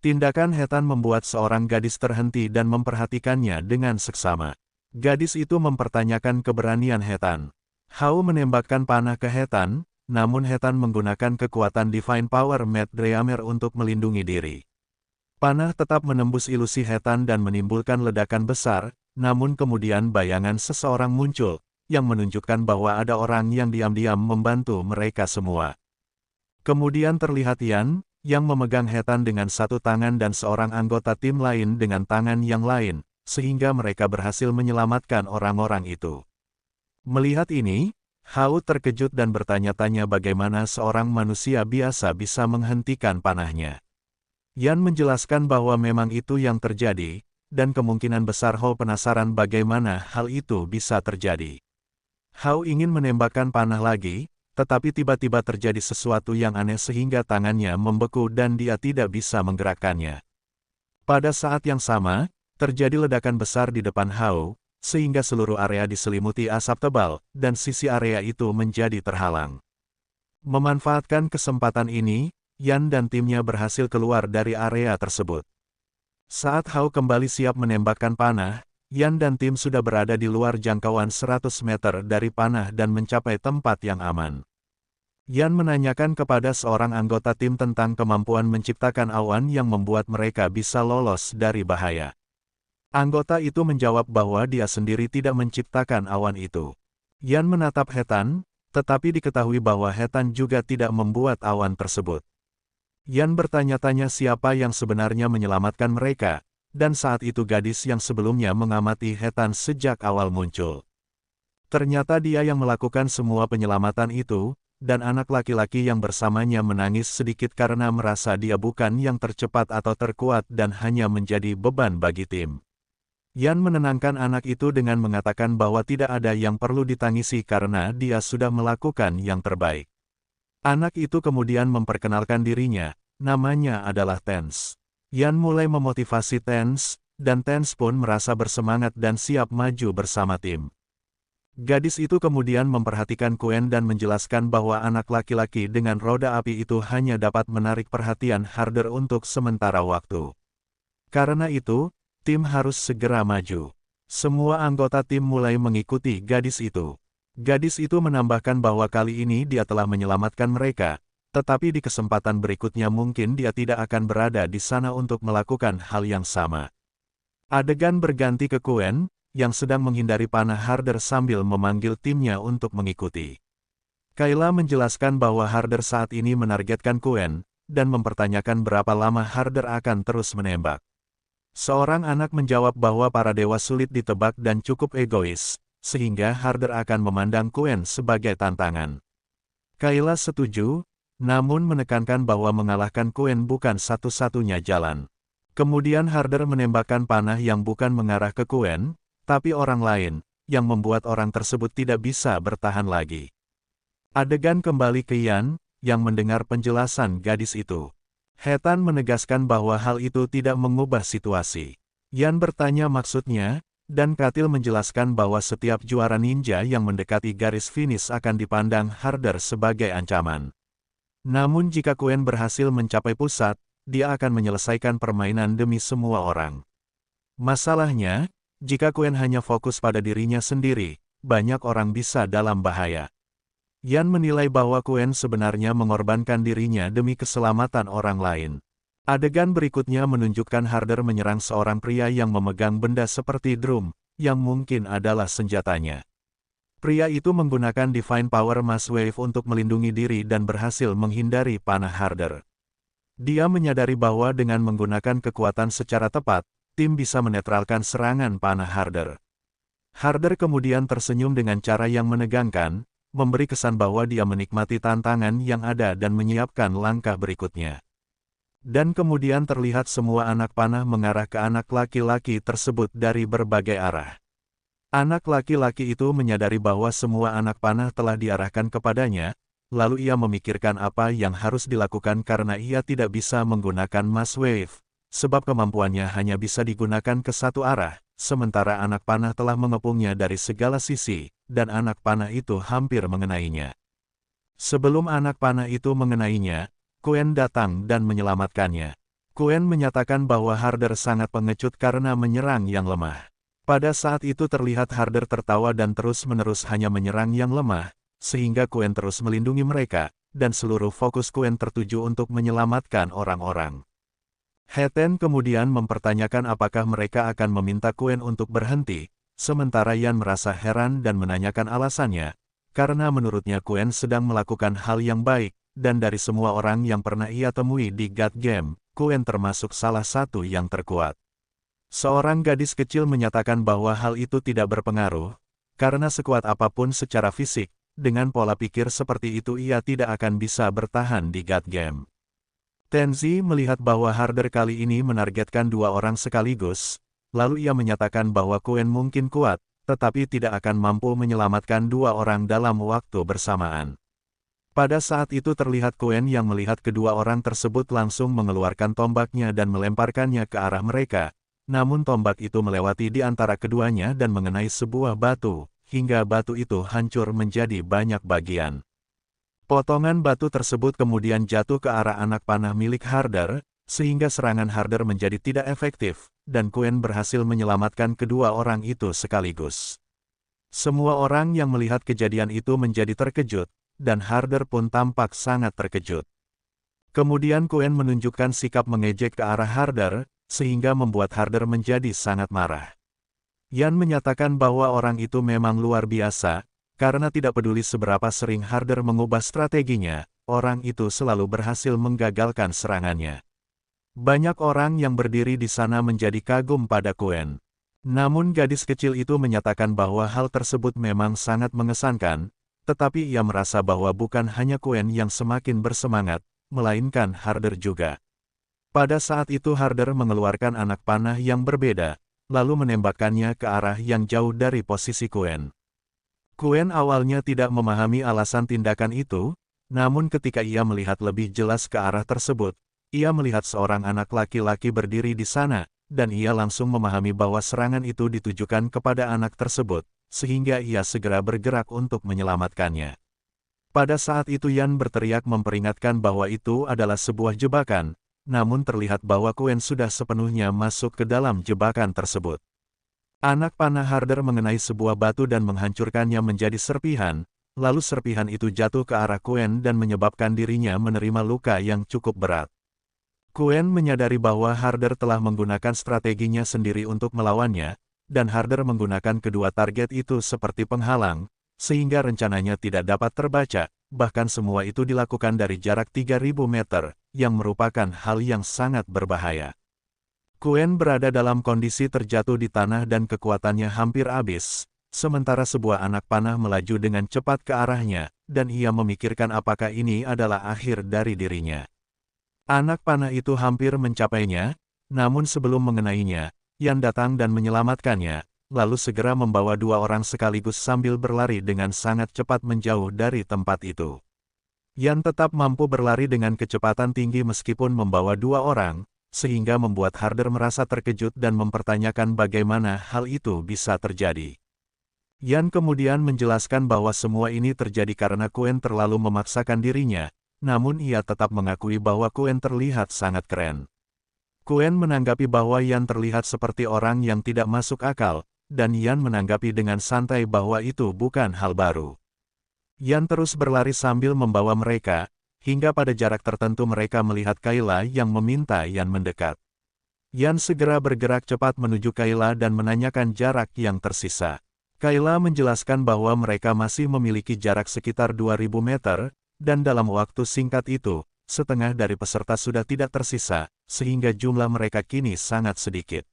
Tindakan Hetan membuat seorang gadis terhenti dan memperhatikannya dengan seksama. Gadis itu mempertanyakan keberanian Hetan. Hao menembakkan panah ke Hetan, namun Hetan menggunakan kekuatan Divine Power Mad Dreamer untuk melindungi diri. Panah tetap menembus ilusi Hetan dan menimbulkan ledakan besar, namun kemudian bayangan seseorang muncul, yang menunjukkan bahwa ada orang yang diam-diam membantu mereka semua. Kemudian terlihat Yan, yang memegang Hetan dengan satu tangan dan seorang anggota tim lain dengan tangan yang lain, sehingga mereka berhasil menyelamatkan orang-orang itu. Melihat ini, Hao terkejut dan bertanya-tanya bagaimana seorang manusia biasa bisa menghentikan panahnya. Yan menjelaskan bahwa memang itu yang terjadi, dan kemungkinan besar Hao penasaran bagaimana hal itu bisa terjadi. Hao ingin menembakkan panah lagi, tetapi tiba-tiba terjadi sesuatu yang aneh sehingga tangannya membeku dan dia tidak bisa menggerakkannya. Pada saat yang sama, terjadi ledakan besar di depan Hao, sehingga seluruh area diselimuti asap tebal, dan sisi area itu menjadi terhalang. Memanfaatkan kesempatan ini, Yan dan timnya berhasil keluar dari area tersebut. Saat Hao kembali siap menembakkan panah, Yan dan tim sudah berada di luar jangkauan 100 meter dari panah dan mencapai tempat yang aman. Yan menanyakan kepada seorang anggota tim tentang kemampuan menciptakan awan yang membuat mereka bisa lolos dari bahaya. Anggota itu menjawab bahwa dia sendiri tidak menciptakan awan itu. Yan menatap Hetan, tetapi diketahui bahwa Hetan juga tidak membuat awan tersebut. Yan bertanya-tanya siapa yang sebenarnya menyelamatkan mereka, dan saat itu gadis yang sebelumnya mengamati Hetan sejak awal muncul. Ternyata dia yang melakukan semua penyelamatan itu, dan anak laki-laki yang bersamanya menangis sedikit karena merasa dia bukan yang tercepat atau terkuat dan hanya menjadi beban bagi tim. Yan menenangkan anak itu dengan mengatakan bahwa tidak ada yang perlu ditangisi karena dia sudah melakukan yang terbaik. Anak itu kemudian memperkenalkan dirinya, namanya adalah Tense. Yan mulai memotivasi Tense, dan Tense pun merasa bersemangat dan siap maju bersama tim. Gadis itu kemudian memperhatikan Quen dan menjelaskan bahwa anak laki-laki dengan roda api itu hanya dapat menarik perhatian Harder untuk sementara waktu. Karena itu, tim harus segera maju. Semua anggota tim mulai mengikuti gadis itu. Gadis itu menambahkan bahwa kali ini dia telah menyelamatkan mereka, tetapi di kesempatan berikutnya mungkin dia tidak akan berada di sana untuk melakukan hal yang sama. Adegan berganti ke Quen, yang sedang menghindari panah Harder sambil memanggil timnya untuk mengikuti. Kayla menjelaskan bahwa Harder saat ini menargetkan Quen, dan mempertanyakan berapa lama Harder akan terus menembak. Seorang anak menjawab bahwa para dewa sulit ditebak dan cukup egois, sehingga Harder akan memandang Quen sebagai tantangan. Kayla setuju, namun menekankan bahwa mengalahkan Quen bukan satu-satunya jalan. Kemudian Harder menembakkan panah yang bukan mengarah ke Quen, tapi orang lain, yang membuat orang tersebut tidak bisa bertahan lagi. Adegan kembali ke Yan, yang mendengar penjelasan gadis itu. Hetan menegaskan bahwa hal itu tidak mengubah situasi. Yan bertanya maksudnya, dan Katil menjelaskan bahwa setiap juara ninja yang mendekati garis finish akan dipandang Harder sebagai ancaman. Namun jika Quen berhasil mencapai pusat, dia akan menyelesaikan permainan demi semua orang. Masalahnya, jika Quen hanya fokus pada dirinya sendiri, banyak orang bisa dalam bahaya. Yan menilai bahwa Quen sebenarnya mengorbankan dirinya demi keselamatan orang lain. Adegan berikutnya menunjukkan Harder menyerang seorang pria yang memegang benda seperti drum, yang mungkin adalah senjatanya. Pria itu menggunakan Divine Power Mass Wave untuk melindungi diri dan berhasil menghindari panah Harder. Dia menyadari bahwa dengan menggunakan kekuatan secara tepat, tim bisa menetralkan serangan panah Harder. Harder kemudian tersenyum dengan cara yang menegangkan, memberi kesan bahwa dia menikmati tantangan yang ada dan menyiapkan langkah berikutnya. Dan kemudian terlihat semua anak panah mengarah ke anak laki-laki tersebut dari berbagai arah. Anak laki-laki itu menyadari bahwa semua anak panah telah diarahkan kepadanya, lalu ia memikirkan apa yang harus dilakukan karena ia tidak bisa menggunakan Mass Wave, sebab kemampuannya hanya bisa digunakan ke satu arah, sementara anak panah telah mengepungnya dari segala sisi, dan anak panah itu hampir mengenainya. Sebelum anak panah itu mengenainya, Quen datang dan menyelamatkannya. Quen menyatakan bahwa Harder sangat pengecut karena menyerang yang lemah. Pada saat itu terlihat Harder tertawa dan terus-menerus hanya menyerang yang lemah, sehingga Quen terus melindungi mereka, dan seluruh fokus Quen tertuju untuk menyelamatkan orang-orang. He Ten kemudian mempertanyakan apakah mereka akan meminta Quen untuk berhenti, sementara Yan merasa heran dan menanyakan alasannya, karena menurutnya Quen sedang melakukan hal yang baik, dan dari semua orang yang pernah ia temui di God Game, Quen termasuk salah satu yang terkuat. Seorang gadis kecil menyatakan bahwa hal itu tidak berpengaruh, karena sekuat apapun secara fisik, dengan pola pikir seperti itu ia tidak akan bisa bertahan di God Game. Tenzi melihat bahwa Harder kali ini menargetkan dua orang sekaligus, lalu ia menyatakan bahwa Quen mungkin kuat, tetapi tidak akan mampu menyelamatkan dua orang dalam waktu bersamaan. Pada saat itu terlihat Quen yang melihat kedua orang tersebut langsung mengeluarkan tombaknya dan melemparkannya ke arah mereka. Namun tombak itu melewati di antara keduanya dan mengenai sebuah batu, hingga batu itu hancur menjadi banyak bagian. Potongan batu tersebut kemudian jatuh ke arah anak panah milik Harder, sehingga serangan Harder menjadi tidak efektif, dan Quen berhasil menyelamatkan kedua orang itu sekaligus. Semua orang yang melihat kejadian itu menjadi terkejut, dan Harder pun tampak sangat terkejut. Kemudian Quen menunjukkan sikap mengejek ke arah Harder, sehingga membuat Harder menjadi sangat marah. Yan menyatakan bahwa orang itu memang luar biasa, karena tidak peduli seberapa sering Harder mengubah strateginya, orang itu selalu berhasil menggagalkan serangannya. Banyak orang yang berdiri di sana menjadi kagum pada Quen. Namun gadis kecil itu menyatakan bahwa hal tersebut memang sangat mengesankan, tetapi ia merasa bahwa bukan hanya Quen yang semakin bersemangat, melainkan Harder juga. Pada saat itu Harder mengeluarkan anak panah yang berbeda, lalu menembakkannya ke arah yang jauh dari posisi Quen. Quen awalnya tidak memahami alasan tindakan itu, namun ketika ia melihat lebih jelas ke arah tersebut, ia melihat seorang anak laki-laki berdiri di sana, dan ia langsung memahami bahwa serangan itu ditujukan kepada anak tersebut, sehingga ia segera bergerak untuk menyelamatkannya. Pada saat itu Yan berteriak memperingatkan bahwa itu adalah sebuah jebakan, namun terlihat bahwa Quen sudah sepenuhnya masuk ke dalam jebakan tersebut. Anak panah Harder mengenai sebuah batu dan menghancurkannya menjadi serpihan, lalu serpihan itu jatuh ke arah Quen dan menyebabkan dirinya menerima luka yang cukup berat. Quen menyadari bahwa Harder telah menggunakan strateginya sendiri untuk melawannya, dan Harder menggunakan kedua target itu seperti penghalang, sehingga rencananya tidak dapat terbaca, bahkan semua itu dilakukan dari jarak 3.000 meter, yang merupakan hal yang sangat berbahaya. Quen berada dalam kondisi terjatuh di tanah dan kekuatannya hampir habis, sementara sebuah anak panah melaju dengan cepat ke arahnya, dan ia memikirkan apakah ini adalah akhir dari dirinya. Anak panah itu hampir mencapainya, namun sebelum mengenainya, Yan datang dan menyelamatkannya, lalu segera membawa dua orang sekaligus sambil berlari dengan sangat cepat menjauh dari tempat itu. Yan tetap mampu berlari dengan kecepatan tinggi meskipun membawa dua orang, sehingga membuat Harder merasa terkejut dan mempertanyakan bagaimana hal itu bisa terjadi. Yan kemudian menjelaskan bahwa semua ini terjadi karena Quen terlalu memaksakan dirinya, namun ia tetap mengakui bahwa Quen terlihat sangat keren. Quen menanggapi bahwa Yan terlihat seperti orang yang tidak masuk akal, dan Yan menanggapi dengan santai bahwa itu bukan hal baru. Yan terus berlari sambil membawa mereka, hingga pada jarak tertentu mereka melihat Kayla yang meminta Yan mendekat. Yan segera bergerak cepat menuju Kayla dan menanyakan jarak yang tersisa. Kayla menjelaskan bahwa mereka masih memiliki jarak sekitar 2000 meter, dan dalam waktu singkat itu, setengah dari peserta sudah tidak tersisa, sehingga jumlah mereka kini sangat sedikit.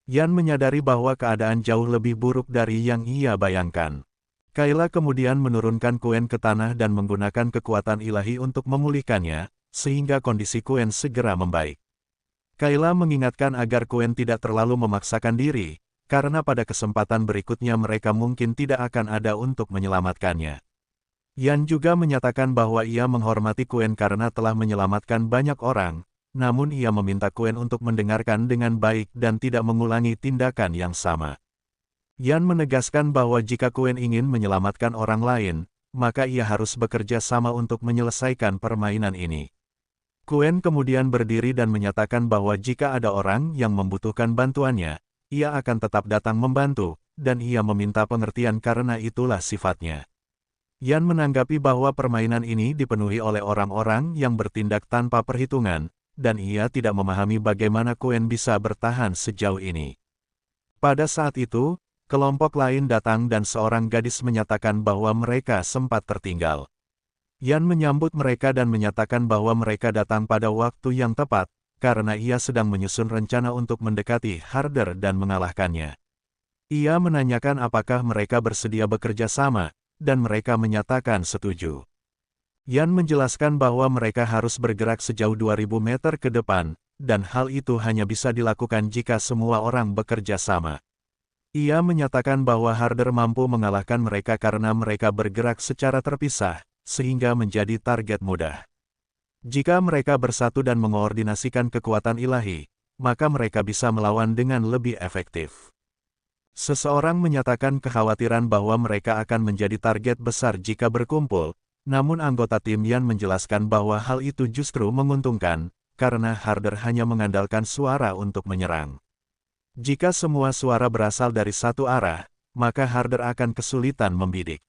Yan menyadari bahwa keadaan jauh lebih buruk dari yang ia bayangkan. Kayla kemudian menurunkan Quen ke tanah dan menggunakan kekuatan ilahi untuk memulihkannya, sehingga kondisi Quen segera membaik. Kayla mengingatkan agar Quen tidak terlalu memaksakan diri, karena pada kesempatan berikutnya mereka mungkin tidak akan ada untuk menyelamatkannya. Yan juga menyatakan bahwa ia menghormati Quen karena telah menyelamatkan banyak orang, namun ia meminta Quen untuk mendengarkan dengan baik dan tidak mengulangi tindakan yang sama. Yan menegaskan bahwa jika Quen ingin menyelamatkan orang lain, maka ia harus bekerja sama untuk menyelesaikan permainan ini. Quen kemudian berdiri dan menyatakan bahwa jika ada orang yang membutuhkan bantuannya, ia akan tetap datang membantu, dan ia meminta pengertian karena itulah sifatnya. Yan menanggapi bahwa permainan ini dipenuhi oleh orang-orang yang bertindak tanpa perhitungan, dan ia tidak memahami bagaimana Quen bisa bertahan sejauh ini. Pada saat itu, kelompok lain datang dan seorang gadis menyatakan bahwa mereka sempat tertinggal. Yan menyambut mereka dan menyatakan bahwa mereka datang pada waktu yang tepat, karena ia sedang menyusun rencana untuk mendekati Harder dan mengalahkannya. Ia menanyakan apakah mereka bersedia bekerja sama, dan mereka menyatakan setuju. Yan menjelaskan bahwa mereka harus bergerak sejauh 2000 meter ke depan, dan hal itu hanya bisa dilakukan jika semua orang bekerja sama. Ia menyatakan bahwa Harder mampu mengalahkan mereka karena mereka bergerak secara terpisah, sehingga menjadi target mudah. Jika mereka bersatu dan mengoordinasikan kekuatan ilahi, maka mereka bisa melawan dengan lebih efektif. Seseorang menyatakan kekhawatiran bahwa mereka akan menjadi target besar jika berkumpul, namun anggota tim Yan menjelaskan bahwa hal itu justru menguntungkan, karena Harder hanya mengandalkan suara untuk menyerang. Jika semua suara berasal dari satu arah, maka Harder akan kesulitan membidik.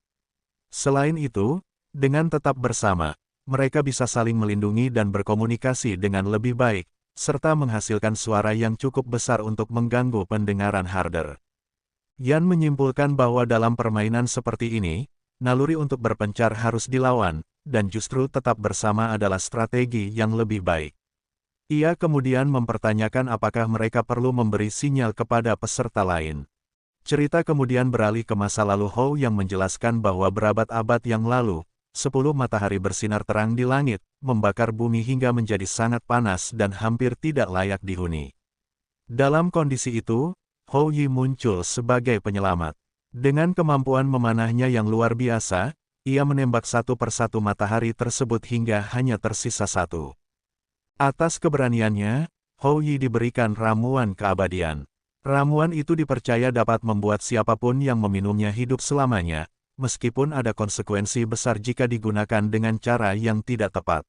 Selain itu, dengan tetap bersama, mereka bisa saling melindungi dan berkomunikasi dengan lebih baik, serta menghasilkan suara yang cukup besar untuk mengganggu pendengaran Harder. Yan menyimpulkan bahwa dalam permainan seperti ini, naluri untuk berpencar harus dilawan, dan justru tetap bersama adalah strategi yang lebih baik. Ia kemudian mempertanyakan apakah mereka perlu memberi sinyal kepada peserta lain. Cerita kemudian beralih ke masa lalu Hou yang menjelaskan bahwa berabad-abad yang lalu, 10 matahari bersinar terang di langit, membakar bumi hingga menjadi sangat panas dan hampir tidak layak dihuni. Dalam kondisi itu, Hou Yi muncul sebagai penyelamat. Dengan kemampuan memanahnya yang luar biasa, ia menembak satu persatu matahari tersebut hingga hanya tersisa satu. Atas keberaniannya, Hou Yi diberikan ramuan keabadian. Ramuan itu dipercaya dapat membuat siapapun yang meminumnya hidup selamanya, meskipun ada konsekuensi besar jika digunakan dengan cara yang tidak tepat.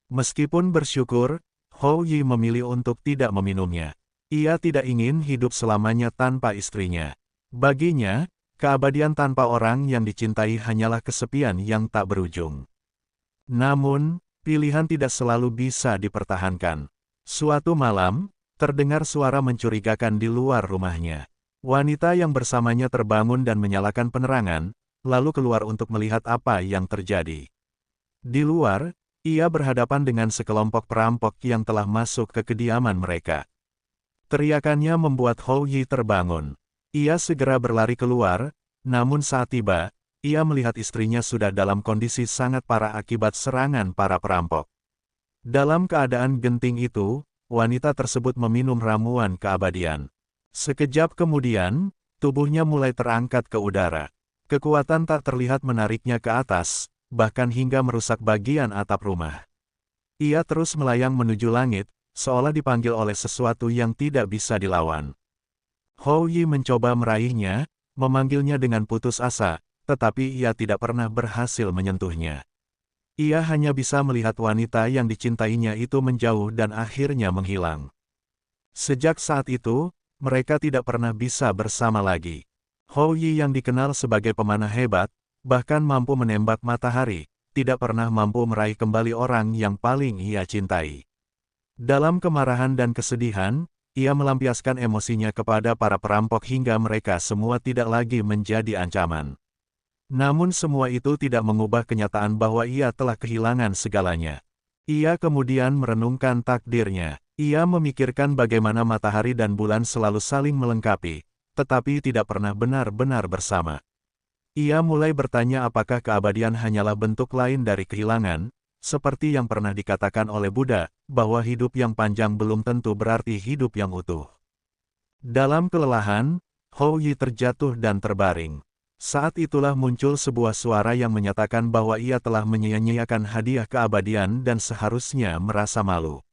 Meskipun bersyukur, Hou Yi memilih untuk tidak meminumnya. Ia tidak ingin hidup selamanya tanpa istrinya. Baginya, keabadian tanpa orang yang dicintai hanyalah kesepian yang tak berujung. Namun, pilihan tidak selalu bisa dipertahankan. Suatu malam, terdengar suara mencurigakan di luar rumahnya. Wanita yang bersamanya terbangun dan menyalakan penerangan, lalu keluar untuk melihat apa yang terjadi. Di luar, ia berhadapan dengan sekelompok perampok yang telah masuk ke kediaman mereka. Teriakannya membuat Hou Yi terbangun. Ia segera berlari keluar, namun saat tiba, ia melihat istrinya sudah dalam kondisi sangat parah akibat serangan para perampok. Dalam keadaan genting itu, wanita tersebut meminum ramuan keabadian. Sekejap kemudian, tubuhnya mulai terangkat ke udara. Kekuatan tak terlihat menariknya ke atas, bahkan hingga merusak bagian atap rumah. Ia terus melayang menuju langit, seolah dipanggil oleh sesuatu yang tidak bisa dilawan. Hou Yi mencoba meraihnya, memanggilnya dengan putus asa, tetapi ia tidak pernah berhasil menyentuhnya. Ia hanya bisa melihat wanita yang dicintainya itu menjauh dan akhirnya menghilang. Sejak saat itu, mereka tidak pernah bisa bersama lagi. Hou Yi yang dikenal sebagai pemanah hebat, bahkan mampu menembak matahari, tidak pernah mampu meraih kembali orang yang paling ia cintai. Dalam kemarahan dan kesedihan, ia melampiaskan emosinya kepada para perampok hingga mereka semua tidak lagi menjadi ancaman. Namun semua itu tidak mengubah kenyataan bahwa ia telah kehilangan segalanya. Ia kemudian merenungkan takdirnya. Ia memikirkan bagaimana matahari dan bulan selalu saling melengkapi, tetapi tidak pernah benar-benar bersama. Ia mulai bertanya apakah keabadian hanyalah bentuk lain dari kehilangan, seperti yang pernah dikatakan oleh Buddha, bahwa hidup yang panjang belum tentu berarti hidup yang utuh. Dalam kelelahan, Hou Yi terjatuh dan terbaring. Saat itulah muncul sebuah suara yang menyatakan bahwa ia telah menyia-nyiakan hadiah keabadian dan seharusnya merasa malu.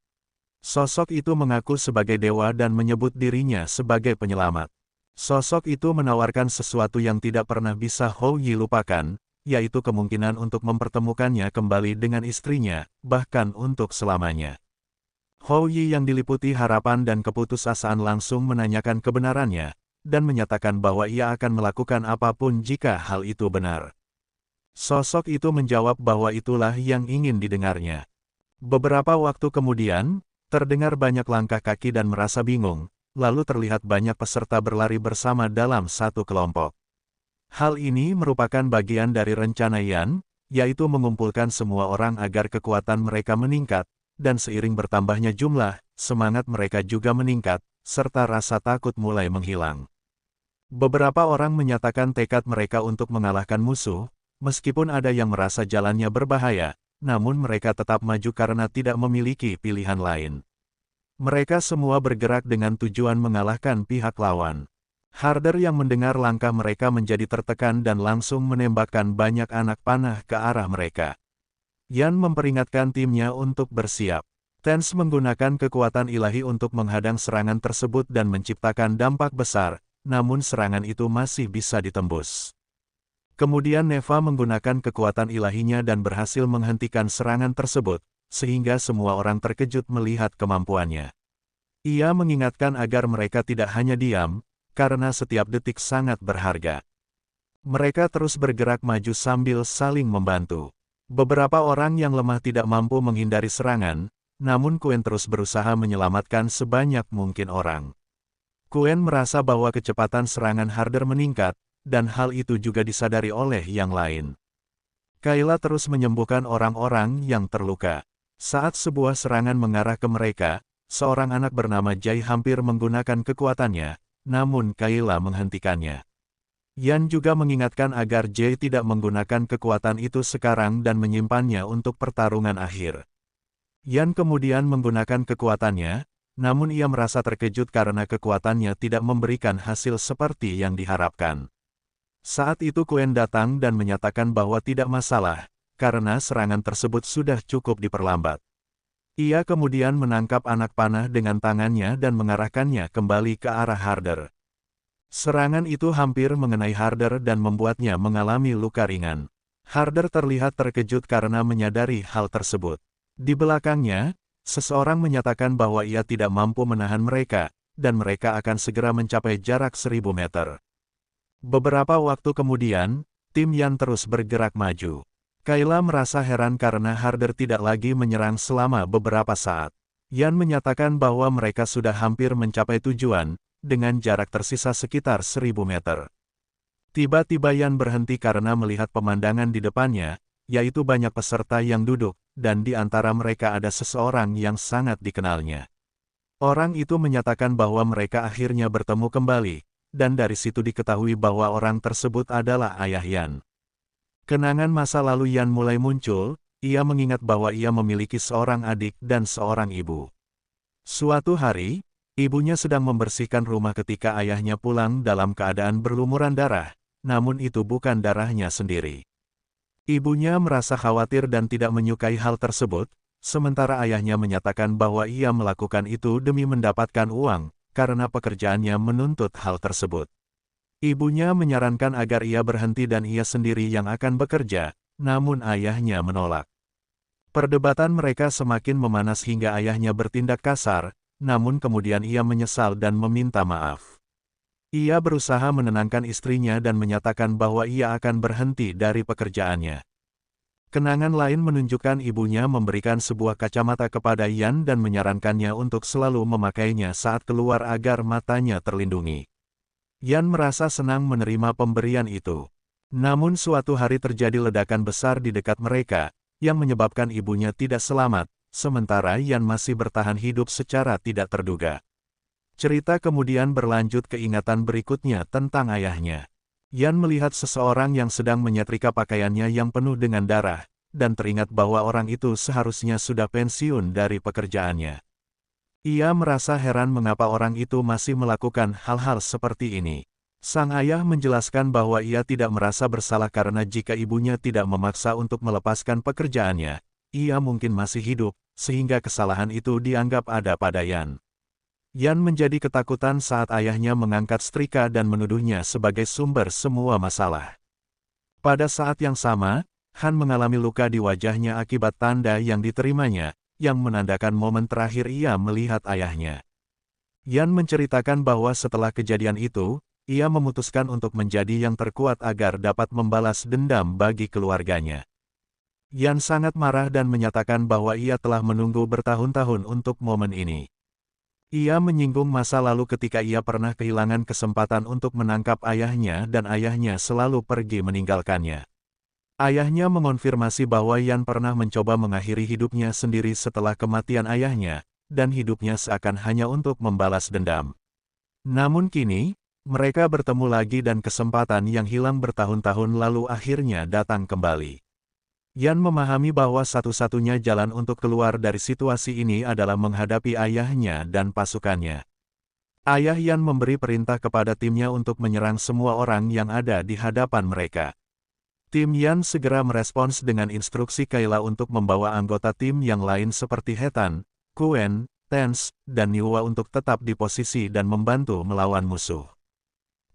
Sosok itu mengaku sebagai dewa dan menyebut dirinya sebagai penyelamat. Sosok itu menawarkan sesuatu yang tidak pernah bisa Hou Yi lupakan, yaitu kemungkinan untuk mempertemukannya kembali dengan istrinya, bahkan untuk selamanya. Hou Yi yang diliputi harapan dan keputusasaan langsung menanyakan kebenarannya, dan menyatakan bahwa ia akan melakukan apapun jika hal itu benar. Sosok itu menjawab bahwa itulah yang ingin didengarnya. Beberapa waktu kemudian, terdengar banyak langkah kaki dan merasa bingung, lalu terlihat banyak peserta berlari bersama dalam satu kelompok. Hal ini merupakan bagian dari rencana Yan, yaitu mengumpulkan semua orang agar kekuatan mereka meningkat, dan seiring bertambahnya jumlah, semangat mereka juga meningkat, serta rasa takut mulai menghilang. Beberapa orang menyatakan tekad mereka untuk mengalahkan musuh, meskipun ada yang merasa jalannya berbahaya, namun mereka tetap maju karena tidak memiliki pilihan lain. Mereka semua bergerak dengan tujuan mengalahkan pihak lawan. Harder yang mendengar langkah mereka menjadi tertekan dan langsung menembakkan banyak anak panah ke arah mereka. Yan memperingatkan timnya untuk bersiap. Tense menggunakan kekuatan ilahi untuk menghadang serangan tersebut dan menciptakan dampak besar, namun serangan itu masih bisa ditembus. Kemudian Neva menggunakan kekuatan ilahinya dan berhasil menghentikan serangan tersebut, sehingga semua orang terkejut melihat kemampuannya. Ia mengingatkan agar mereka tidak hanya diam, karena setiap detik sangat berharga. Mereka terus bergerak maju sambil saling membantu. Beberapa orang yang lemah tidak mampu menghindari serangan, namun Quen terus berusaha menyelamatkan sebanyak mungkin orang. Quen merasa bahwa kecepatan serangan Harder meningkat, dan hal itu juga disadari oleh yang lain. Kayla terus menyembuhkan orang-orang yang terluka. Saat sebuah serangan mengarah ke mereka, seorang anak bernama Jai hampir menggunakan kekuatannya, namun Kayla menghentikannya. Yan juga mengingatkan agar Jai tidak menggunakan kekuatan itu sekarang dan menyimpannya untuk pertarungan akhir. Yan kemudian menggunakan kekuatannya, namun ia merasa terkejut karena kekuatannya tidak memberikan hasil seperti yang diharapkan. Saat itu Quen datang dan menyatakan bahwa tidak masalah, karena serangan tersebut sudah cukup diperlambat. Ia kemudian menangkap anak panah dengan tangannya dan mengarahkannya kembali ke arah Harder. Serangan itu hampir mengenai Harder dan membuatnya mengalami luka ringan. Harder terlihat terkejut karena menyadari hal tersebut. Di belakangnya, seseorang menyatakan bahwa ia tidak mampu menahan mereka, dan mereka akan segera mencapai jarak 1000 meter. Beberapa waktu kemudian, tim Yan terus bergerak maju. Kayla merasa heran karena Harder tidak lagi menyerang selama beberapa saat. Yan menyatakan bahwa mereka sudah hampir mencapai tujuan, dengan jarak tersisa sekitar 1000 meter. Tiba-tiba Yan berhenti karena melihat pemandangan di depannya, yaitu banyak peserta yang duduk, dan di antara mereka ada seseorang yang sangat dikenalnya. Orang itu menyatakan bahwa mereka akhirnya bertemu kembali, dan dari situ diketahui bahwa orang tersebut adalah ayah Yan. Kenangan masa lalu Yan mulai muncul, ia mengingat bahwa ia memiliki seorang adik dan seorang ibu. Suatu hari, ibunya sedang membersihkan rumah ketika ayahnya pulang dalam keadaan berlumuran darah, namun itu bukan darahnya sendiri. Ibunya merasa khawatir dan tidak menyukai hal tersebut, sementara ayahnya menyatakan bahwa ia melakukan itu demi mendapatkan uang, karena pekerjaannya menuntut hal tersebut. Ibunya menyarankan agar ia berhenti dan ia sendiri yang akan bekerja, namun ayahnya menolak. Perdebatan mereka semakin memanas hingga ayahnya bertindak kasar, namun kemudian ia menyesal dan meminta maaf. Ia berusaha menenangkan istrinya dan menyatakan bahwa ia akan berhenti dari pekerjaannya. Kenangan lain menunjukkan ibunya memberikan sebuah kacamata kepada Yan dan menyarankannya untuk selalu memakainya saat keluar agar matanya terlindungi. Yan merasa senang menerima pemberian itu. Namun suatu hari terjadi ledakan besar di dekat mereka, yang menyebabkan ibunya tidak selamat, sementara Yan masih bertahan hidup secara tidak terduga. Cerita kemudian berlanjut ke ingatan berikutnya tentang ayahnya. Yan melihat seseorang yang sedang menyetrika pakaiannya yang penuh dengan darah, dan teringat bahwa orang itu seharusnya sudah pensiun dari pekerjaannya. Ia merasa heran mengapa orang itu masih melakukan hal-hal seperti ini. Sang ayah menjelaskan bahwa ia tidak merasa bersalah karena jika ibunya tidak memaksa untuk melepaskan pekerjaannya, ia mungkin masih hidup, sehingga kesalahan itu dianggap ada pada Yan. Yan menjadi ketakutan saat ayahnya mengangkat setrika dan menuduhnya sebagai sumber semua masalah. Pada saat yang sama, Han mengalami luka di wajahnya akibat tanda yang diterimanya, yang menandakan momen terakhir ia melihat ayahnya. Yan menceritakan bahwa setelah kejadian itu, ia memutuskan untuk menjadi yang terkuat agar dapat membalas dendam bagi keluarganya. Yan sangat marah dan menyatakan bahwa ia telah menunggu bertahun-tahun untuk momen ini. Ia menyinggung masa lalu ketika ia pernah kehilangan kesempatan untuk menangkap ayahnya dan ayahnya selalu pergi meninggalkannya. Ayahnya mengonfirmasi bahwa Yan pernah mencoba mengakhiri hidupnya sendiri setelah kematian ayahnya, dan hidupnya seakan hanya untuk membalas dendam. Namun kini, mereka bertemu lagi dan kesempatan yang hilang bertahun-tahun lalu akhirnya datang kembali. Yan memahami bahwa satu-satunya jalan untuk keluar dari situasi ini adalah menghadapi ayahnya dan pasukannya. Ayah Yan memberi perintah kepada timnya untuk menyerang semua orang yang ada di hadapan mereka. Tim Yan segera merespons dengan instruksi Kayla untuk membawa anggota tim yang lain seperti Hetan, Kuen, Tens, dan Niwa untuk tetap di posisi dan membantu melawan musuh.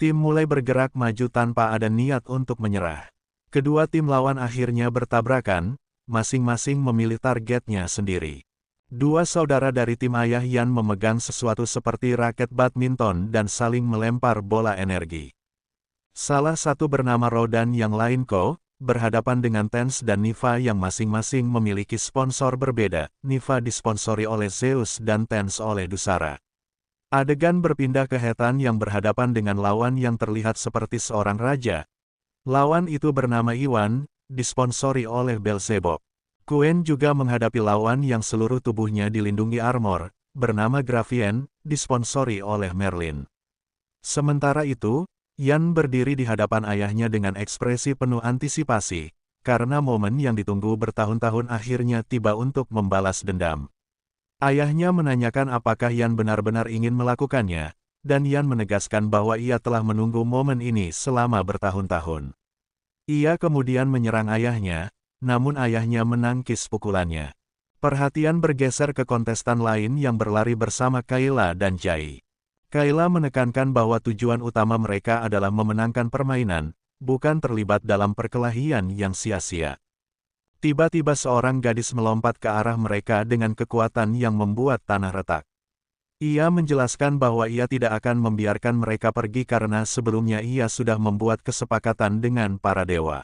Tim mulai bergerak maju tanpa ada niat untuk menyerah. Kedua tim lawan akhirnya bertabrakan, masing-masing memilih targetnya sendiri. Dua saudara dari tim ayah Yan memegang sesuatu seperti raket badminton dan saling melempar bola energi. Salah satu bernama Ro dan yang lain Ko, berhadapan dengan Tens dan Niva yang masing-masing memiliki sponsor berbeda. Niva disponsori oleh Zeus dan Tens oleh Dusara. Adegan berpindah ke Hetan yang berhadapan dengan lawan yang terlihat seperti seorang raja. Lawan itu bernama Iwan, disponsori oleh Beelzebub. Kuen juga menghadapi lawan yang seluruh tubuhnya dilindungi armor, bernama Gravien, disponsori oleh Merlin. Sementara itu, Yan berdiri di hadapan ayahnya dengan ekspresi penuh antisipasi, karena momen yang ditunggu bertahun-tahun akhirnya tiba untuk membalas dendam. Ayahnya menanyakan apakah Yan benar-benar ingin melakukannya, dan Yan menegaskan bahwa ia telah menunggu momen ini selama bertahun-tahun. Ia kemudian menyerang ayahnya, namun ayahnya menangkis pukulannya. Perhatian bergeser ke kontestan lain yang berlari bersama Kayla dan Jai. Kayla menekankan bahwa tujuan utama mereka adalah memenangkan permainan, bukan terlibat dalam perkelahian yang sia-sia. Tiba-tiba seorang gadis melompat ke arah mereka dengan kekuatan yang membuat tanah retak. Ia menjelaskan bahwa ia tidak akan membiarkan mereka pergi karena sebelumnya ia sudah membuat kesepakatan dengan para dewa.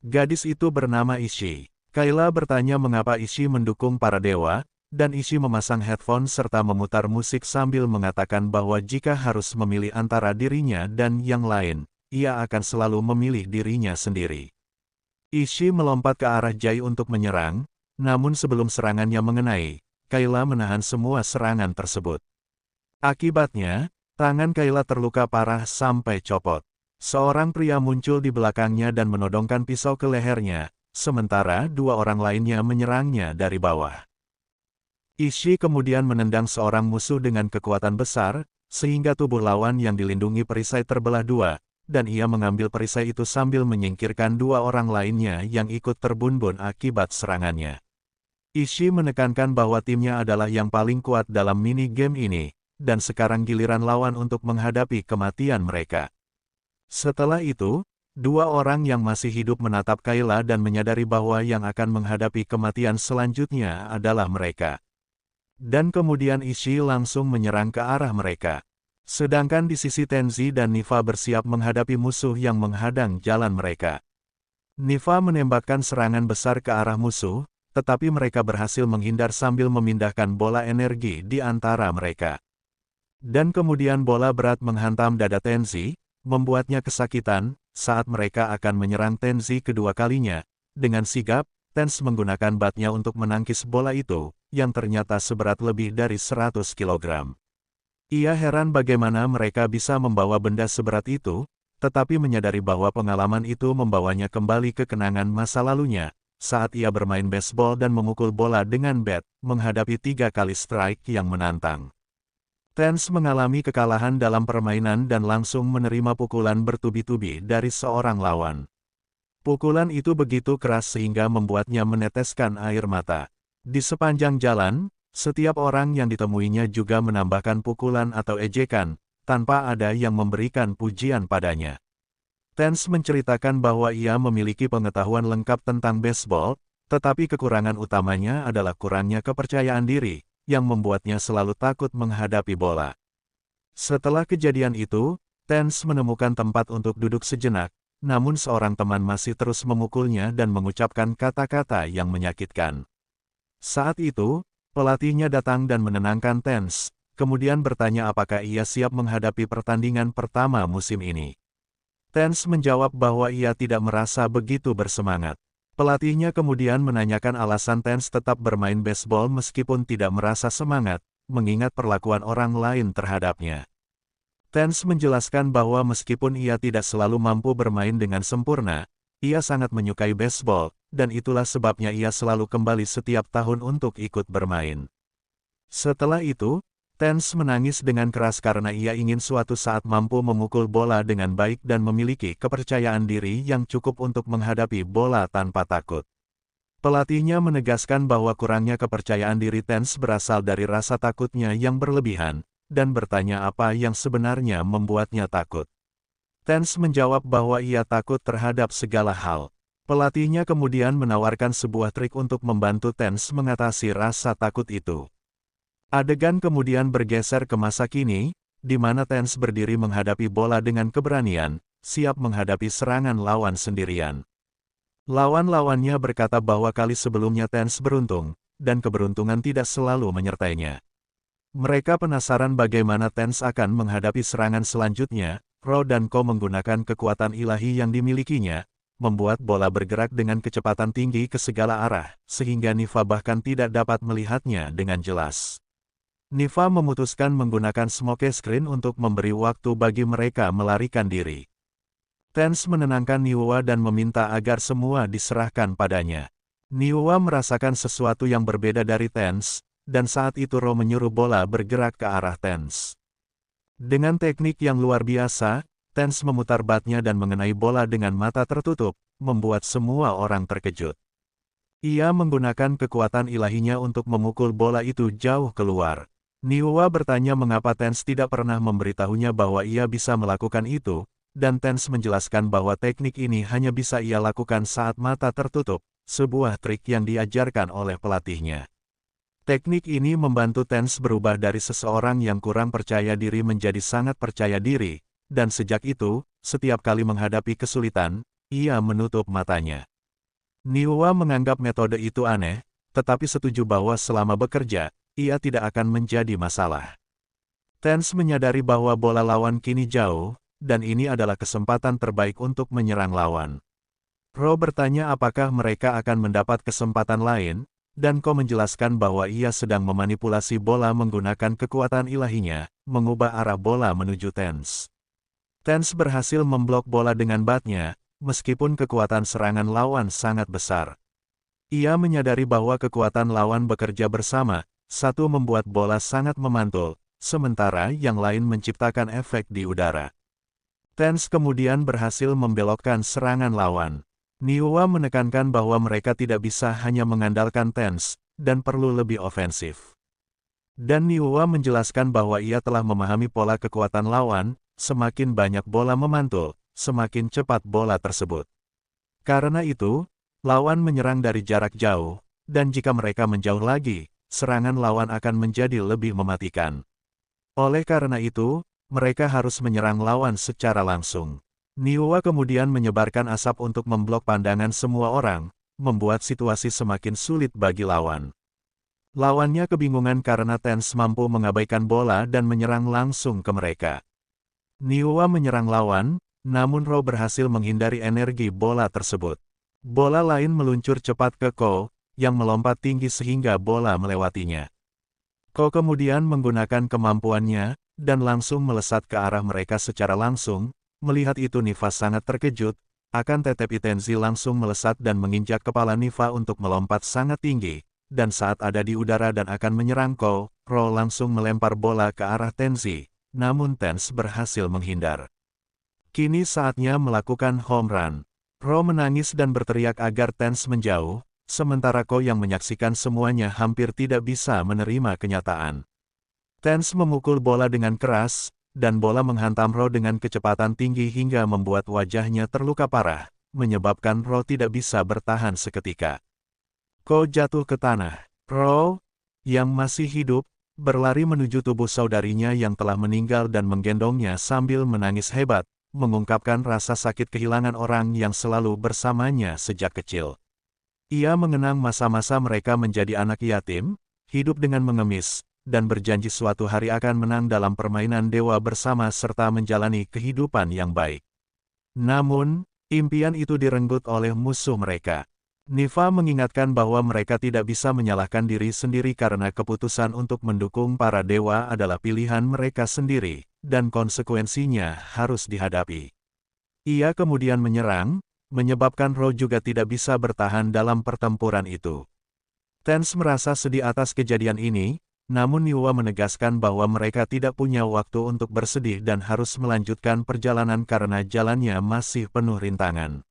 Gadis itu bernama Ishi. Kayla bertanya mengapa Ishi mendukung para dewa, dan Ishi memasang headphone serta memutar musik sambil mengatakan bahwa jika harus memilih antara dirinya dan yang lain, ia akan selalu memilih dirinya sendiri. Ishi melompat ke arah Jai untuk menyerang, namun sebelum serangannya mengenai, Kayla menahan semua serangan tersebut. Akibatnya, tangan Kayla terluka parah sampai copot. Seorang pria muncul di belakangnya dan menodongkan pisau ke lehernya, sementara dua orang lainnya menyerangnya dari bawah. Ishi kemudian menendang seorang musuh dengan kekuatan besar, sehingga tubuh lawan yang dilindungi perisai terbelah dua, dan ia mengambil perisai itu sambil menyingkirkan dua orang lainnya yang ikut terbumbun akibat serangannya. Ishi menekankan bahwa timnya adalah yang paling kuat dalam mini game ini, dan sekarang giliran lawan untuk menghadapi kematian mereka. Setelah itu, dua orang yang masih hidup menatap Kayla dan menyadari bahwa yang akan menghadapi kematian selanjutnya adalah mereka. Dan kemudian Ishi langsung menyerang ke arah mereka. Sedangkan di sisi Tenzi dan Niva bersiap menghadapi musuh yang menghadang jalan mereka. Niva menembakkan serangan besar ke arah musuh, tetapi mereka berhasil menghindar sambil memindahkan bola energi di antara mereka. Dan kemudian bola berat menghantam dada Tenzi, membuatnya kesakitan. Saat mereka akan menyerang Tenzi kedua kalinya, dengan sigap, Tenz menggunakan batnya untuk menangkis bola itu, yang ternyata seberat lebih dari 100 kg. Ia heran bagaimana mereka bisa membawa benda seberat itu, tetapi menyadari bahwa pengalaman itu membawanya kembali ke kenangan masa lalunya, saat ia bermain baseball dan memukul bola dengan bat, menghadapi 3 kali strike yang menantang. Tenz mengalami kekalahan dalam permainan dan langsung menerima pukulan bertubi-tubi dari seorang lawan. Pukulan itu begitu keras sehingga membuatnya meneteskan air mata. Di sepanjang jalan, setiap orang yang ditemuinya juga menambahkan pukulan atau ejekan, tanpa ada yang memberikan pujian padanya. Tenz menceritakan bahwa ia memiliki pengetahuan lengkap tentang baseball, tetapi kekurangan utamanya adalah kurangnya kepercayaan diri, yang membuatnya selalu takut menghadapi bola. Setelah kejadian itu, Tenz menemukan tempat untuk duduk sejenak, namun seorang teman masih terus memukulnya dan mengucapkan kata-kata yang menyakitkan. Saat itu, pelatihnya datang dan menenangkan Tenz, kemudian bertanya apakah ia siap menghadapi pertandingan pertama musim ini. Tenz menjawab bahwa ia tidak merasa begitu bersemangat. Pelatihnya kemudian menanyakan alasan Tenz tetap bermain baseball meskipun tidak merasa semangat, mengingat perlakuan orang lain terhadapnya. Tenz menjelaskan bahwa meskipun ia tidak selalu mampu bermain dengan sempurna, ia sangat menyukai baseball, dan itulah sebabnya ia selalu kembali setiap tahun untuk ikut bermain. Setelah itu, Tenz menangis dengan keras karena ia ingin suatu saat mampu memukul bola dengan baik dan memiliki kepercayaan diri yang cukup untuk menghadapi bola tanpa takut. Pelatihnya menegaskan bahwa kurangnya kepercayaan diri Tenz berasal dari rasa takutnya yang berlebihan, dan bertanya apa yang sebenarnya membuatnya takut. Tenz menjawab bahwa ia takut terhadap segala hal. Pelatihnya kemudian menawarkan sebuah trik untuk membantu Tenz mengatasi rasa takut itu. Adegan kemudian bergeser ke masa kini, di mana Tenz berdiri menghadapi bola dengan keberanian, siap menghadapi serangan lawan sendirian. Lawan-lawannya berkata bahwa kali sebelumnya Tenz beruntung, dan keberuntungan tidak selalu menyertainya. Mereka penasaran bagaimana Tenz akan menghadapi serangan selanjutnya. Ro dan Ko menggunakan kekuatan ilahi yang dimilikinya, membuat bola bergerak dengan kecepatan tinggi ke segala arah, sehingga Niva bahkan tidak dapat melihatnya dengan jelas. Niva memutuskan menggunakan smoke screen untuk memberi waktu bagi mereka melarikan diri. Tenz menenangkan Niwa dan meminta agar semua diserahkan padanya. Niwa merasakan sesuatu yang berbeda dari Tenz, dan saat itu Ro menyuruh bola bergerak ke arah Tenz. Dengan teknik yang luar biasa, Tenz memutar batnya dan mengenai bola dengan mata tertutup, membuat semua orang terkejut. Ia menggunakan kekuatan ilahinya untuk memukul bola itu jauh keluar. Niwa bertanya mengapa Tenz tidak pernah memberitahunya bahwa ia bisa melakukan itu, dan Tenz menjelaskan bahwa teknik ini hanya bisa ia lakukan saat mata tertutup, sebuah trik yang diajarkan oleh pelatihnya. Teknik ini membantu Tenz berubah dari seseorang yang kurang percaya diri menjadi sangat percaya diri, dan sejak itu, setiap kali menghadapi kesulitan, ia menutup matanya. Niwa menganggap metode itu aneh, tetapi setuju bahwa selama bekerja, ia tidak akan menjadi masalah. Tenz menyadari bahwa bola lawan kini jauh, dan ini adalah kesempatan terbaik untuk menyerang lawan. Ro bertanya apakah mereka akan mendapat kesempatan lain, dan Ko menjelaskan bahwa ia sedang memanipulasi bola menggunakan kekuatan ilahinya, mengubah arah bola menuju Tenz. Tenz berhasil memblok bola dengan batnya, meskipun kekuatan serangan lawan sangat besar. Ia menyadari bahwa kekuatan lawan bekerja bersama, satu membuat bola sangat memantul, sementara yang lain menciptakan efek di udara. Tenz kemudian berhasil membelokkan serangan lawan. Niwa menekankan bahwa mereka tidak bisa hanya mengandalkan Tenz, dan perlu lebih ofensif. Dan Niwa menjelaskan bahwa ia telah memahami pola kekuatan lawan, semakin banyak bola memantul, semakin cepat bola tersebut. Karena itu, lawan menyerang dari jarak jauh, dan jika mereka menjauh lagi, serangan lawan akan menjadi lebih mematikan. Oleh karena itu, mereka harus menyerang lawan secara langsung. Niwa kemudian menyebarkan asap untuk memblok pandangan semua orang, membuat situasi semakin sulit bagi lawan. Lawannya kebingungan karena Tense mampu mengabaikan bola dan menyerang langsung ke mereka. Niwa menyerang lawan, namun Ro berhasil menghindari energi bola tersebut. Bola lain meluncur cepat ke Ko, yang melompat tinggi sehingga bola melewatinya. Ko kemudian menggunakan kemampuannya, dan langsung melesat ke arah mereka secara langsung. Melihat itu Niva sangat terkejut, akan Tetep Itenzi langsung melesat dan menginjak kepala Niva untuk melompat sangat tinggi, dan saat ada di udara dan akan menyerang Ko, Ro langsung melempar bola ke arah Tenzi, namun Tense berhasil menghindar. Kini saatnya melakukan home run. Ro menangis dan berteriak agar Tense menjauh, sementara Ko yang menyaksikan semuanya hampir tidak bisa menerima kenyataan. Tense memukul bola dengan keras, dan bola menghantam Ro dengan kecepatan tinggi hingga membuat wajahnya terluka parah, menyebabkan Ro tidak bisa bertahan seketika. Ko jatuh ke tanah. Ro, yang masih hidup, berlari menuju tubuh saudarinya yang telah meninggal dan menggendongnya sambil menangis hebat, mengungkapkan rasa sakit kehilangan orang yang selalu bersamanya sejak kecil. Ia mengenang masa-masa mereka menjadi anak yatim, hidup dengan mengemis, dan berjanji suatu hari akan menang dalam permainan dewa bersama serta menjalani kehidupan yang baik. Namun, impian itu direnggut oleh musuh mereka. Niva mengingatkan bahwa mereka tidak bisa menyalahkan diri sendiri karena keputusan untuk mendukung para dewa adalah pilihan mereka sendiri, dan konsekuensinya harus dihadapi. Ia kemudian menyerang, menyebabkan Ro juga tidak bisa bertahan dalam pertempuran itu. Tense merasa sedih atas kejadian ini, namun Niwa menegaskan bahwa mereka tidak punya waktu untuk bersedih dan harus melanjutkan perjalanan karena jalannya masih penuh rintangan.